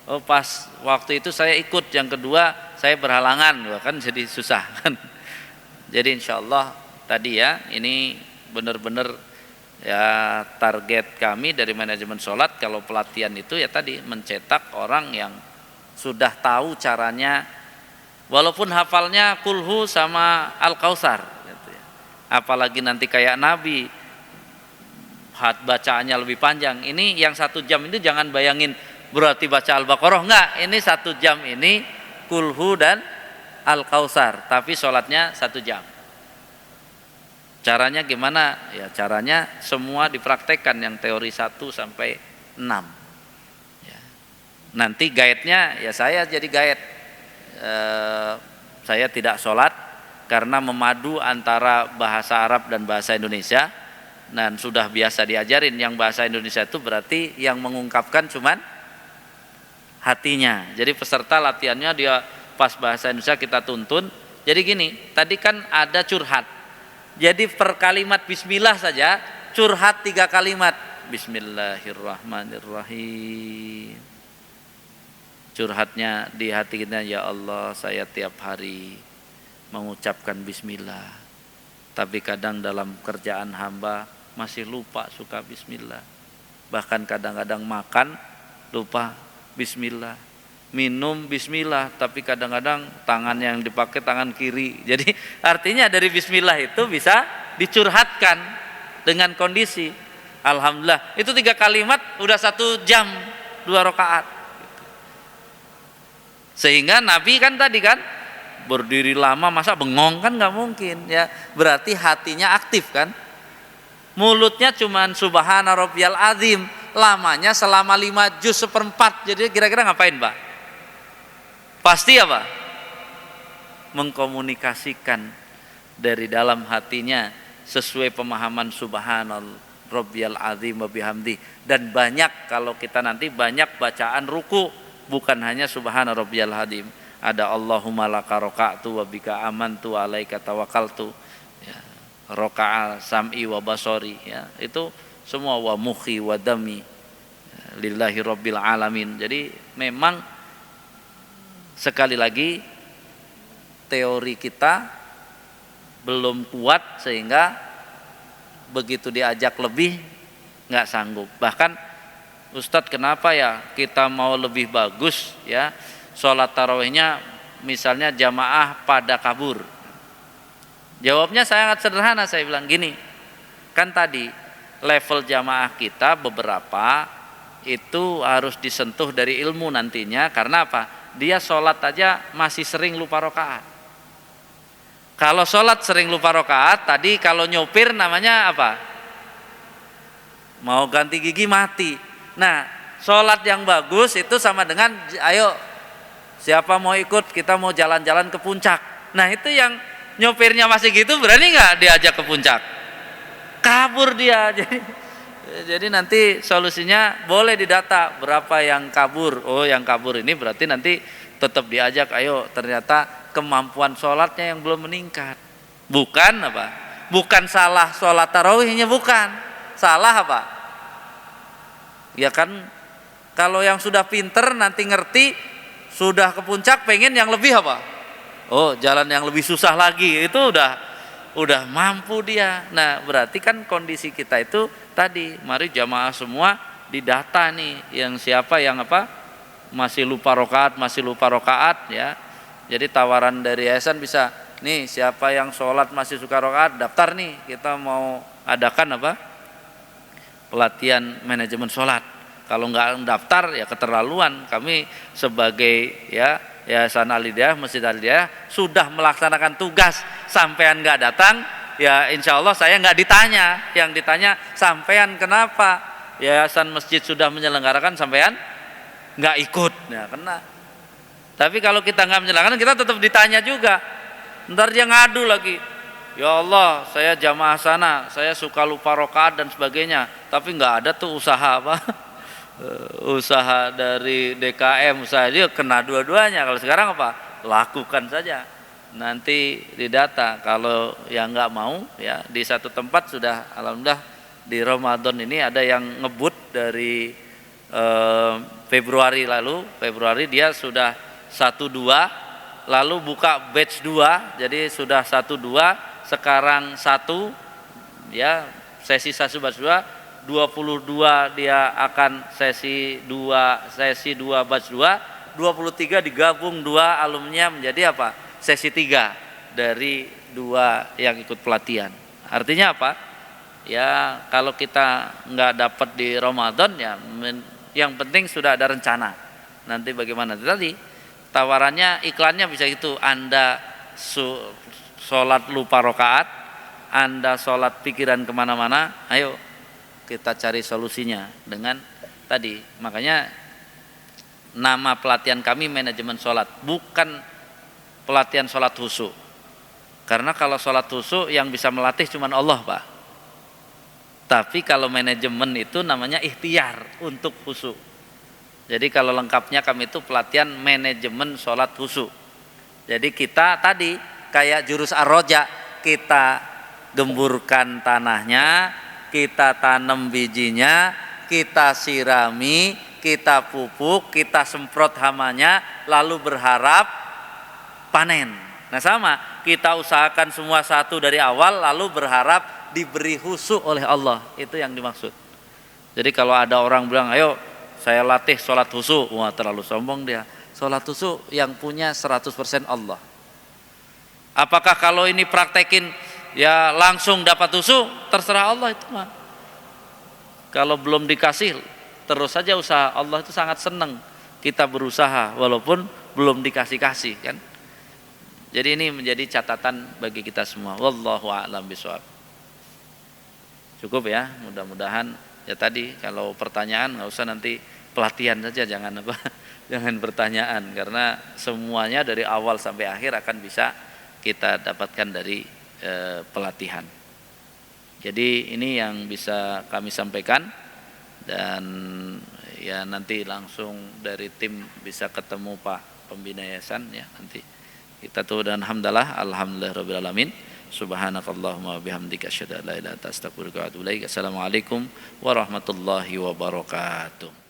Oh pas waktu itu saya ikut, yang kedua saya berhalangan, kan jadi susah kan. Jadi insya Allah tadi ya, ini benar-benar ya target kami dari manajemen sholat kalau pelatihan itu ya tadi mencetak orang yang sudah tahu caranya, walaupun hafalnya kulhu sama Al-Kautsar gitu ya. Apalagi nanti kayak Nabi bacaannya lebih panjang. Ini yang 1 jam itu jangan bayangin berarti baca Al-Baqarah, enggak. Ini 1 jam ini kulhu dan Al-Kautsar, tapi sholatnya 1 jam. Caranya gimana? Ya caranya semua dipraktekkan, yang teori 1 sampai 6 ya. Nanti guide-nya ya saya jadi guide. Saya tidak sholat karena memadu antara bahasa Arab dan bahasa Indonesia, dan sudah biasa diajarin yang bahasa Indonesia itu berarti yang mengungkapkan cuman hatinya. Jadi peserta latihannya dia pas bahasa Indonesia kita tuntun. Jadi gini, tadi kan ada curhat. Jadi per kalimat bismillah saja curhat 3 kalimat. Bismillahirrahmanirrahim. Curhatnya di hati kita, ya Allah saya tiap hari mengucapkan bismillah, tapi kadang dalam kerjaan hamba masih lupa suka bismillah. Bahkan kadang-kadang makan lupa bismillah, minum bismillah, tapi kadang-kadang tangan yang dipakai tangan kiri. Jadi artinya dari bismillah itu bisa dicurhatkan dengan kondisi. Alhamdulillah itu 3 kalimat udah 1 jam 2 rakaat. Sehingga Nabi kan tadi kan berdiri lama, masa bengong, kan nggak mungkin ya. Berarti hatinya aktif kan. Mulutnya cuman subhana rabbiyal azim, lamanya selama 5 juz 1/4. Jadi kira-kira ngapain Pak? Pasti apa? Mengkomunikasikan dari dalam hatinya sesuai pemahaman subhanallah rabbiyal azim wa bihamdi. Dan banyak, kalau kita nanti banyak bacaan ruku, bukan hanya subhana rabbiyal azim, ada Allahumma laka roka'tu wa bika amantu wa alaika tawakkaltu, ya, roka'a sam'i wa basori, ya, itu semua wa mukhi wa dami, ya, lillahi rabbil alamin. Jadi memang sekali lagi teori kita belum kuat sehingga begitu diajak lebih nggak sanggup. Bahkan Ustadz, kenapa ya kita mau lebih bagus ya sholat tarawihnya misalnya jamaah pada kabur? Jawabnya sangat sederhana, saya bilang gini, kan tadi level jamaah kita beberapa itu harus disentuh dari ilmu nantinya. Karena apa? Dia sholat aja masih sering lupa rokaat. Kalau sholat sering lupa rokaat, tadi kalau nyopir namanya apa? Mau ganti gigi mati. Nah, sholat yang bagus itu sama dengan, ayo siapa mau ikut, kita mau jalan-jalan ke puncak. Nah, itu yang nyopirnya masih gitu, berani nggak diajak ke puncak? Kabur dia. Jadi nanti solusinya boleh didata berapa yang kabur. Oh, yang kabur ini berarti nanti tetap diajak, ayo, ternyata kemampuan sholatnya yang belum meningkat. Bukan apa? Bukan salah sholat tarawihnya, bukan. Salah apa? Ya kan, kalau yang sudah pinter nanti ngerti, sudah ke puncak pengen yang lebih apa? Oh, jalan yang lebih susah lagi. Itu udah mampu dia. Nah, berarti kan kondisi kita itu tadi, mari jamaah semua didata nih, yang siapa yang apa? Masih lupa rokaat ya. Jadi tawaran dari yayasan bisa, nih siapa yang sholat masih suka rokaat, daftar nih, kita mau adakan apa? Pelatihan manajemen sholat. Kalau nggak daftar ya keterlaluan. Kami sebagai ya Yayasan Al-Hidayah, Masjid Al-Hidayah sudah melaksanakan tugas. Sampean nggak datang, ya insya Allah saya nggak ditanya. Yang ditanya sampean kenapa? Yayasan masjid sudah menyelenggarakan, sampean nggak ikut. Ya kena. Tapi kalau kita nggak menyelenggarakan, kita tetap ditanya juga. Ntar dia ngadu lagi. Ya Allah, saya jamaah sana, saya suka lupa rokaat dan sebagainya. Tapi nggak ada tuh usaha apa? Usaha dari DKM, usaha dia, kena dua-duanya. Kalau sekarang apa? Lakukan saja. Nanti didata. Kalau yang nggak mau, ya di satu tempat sudah, alhamdulillah di Ramadan ini ada yang ngebut dari Februari dia sudah 1-2, lalu buka batch 2, jadi sudah 1-2, sekarang 1 ya, sesi 1 batch 2, 22 dia akan sesi 2 batch 2, 23 digabung 2 alumninya menjadi apa? Sesi 3 dari 2 yang ikut pelatihan. Artinya apa? Ya kalau kita nggak dapat di Ramadan ya yang penting sudah ada rencana. Nanti bagaimana tadi? Tawarannya, iklannya bisa itu, Anda sholat lupa rokaat, Anda sholat pikiran kemana-mana, ayo kita cari solusinya dengan tadi. Makanya nama pelatihan kami manajemen sholat, bukan pelatihan sholat khusyuk. Karena kalau sholat khusyuk yang bisa melatih cuma Allah, Pak. Tapi kalau manajemen itu namanya ikhtiar untuk khusyuk. Jadi kalau lengkapnya kami itu pelatihan manajemen sholat khusyuk. Jadi kita tadi kayak jurus ar-roja, kita gemburkan tanahnya, kita tanam bijinya, kita sirami, kita pupuk, kita semprot hamanya, lalu berharap panen. Nah sama, kita usahakan semua satu dari awal, lalu berharap diberi khusyuk oleh Allah. Itu yang dimaksud. Jadi kalau ada orang bilang, ayo saya latih sholat khusyuk, wah terlalu sombong dia. Sholat khusyuk yang punya 100% Allah. Apakah kalau ini praktekin ya langsung dapat khusyuk? Terserah Allah itu mah. Kalau belum dikasih, terus saja usaha. Allah itu sangat senang kita berusaha walaupun belum dikasih-kasih kan. Jadi ini menjadi catatan bagi kita semua. Wallahu a'lam bishawab. Cukup ya, mudah-mudahan ya tadi kalau pertanyaan nggak usah nanti pelatihan saja, jangan apa, jangan pertanyaan, karena semuanya dari awal sampai akhir akan bisa kita dapatkan dari pelatihan. Jadi ini yang bisa kami sampaikan, dan ya nanti langsung dari tim bisa ketemu Pak Pembina Yayasan ya nanti. Kita tuh dan alhamdulillah rabbil alamin. Subhanakallahumma bihamdika asyhadu an la ilaha illa anta astaghfiruka wa atubu ilaik. Assalamualaikum warahmatullahi wabarakatuh.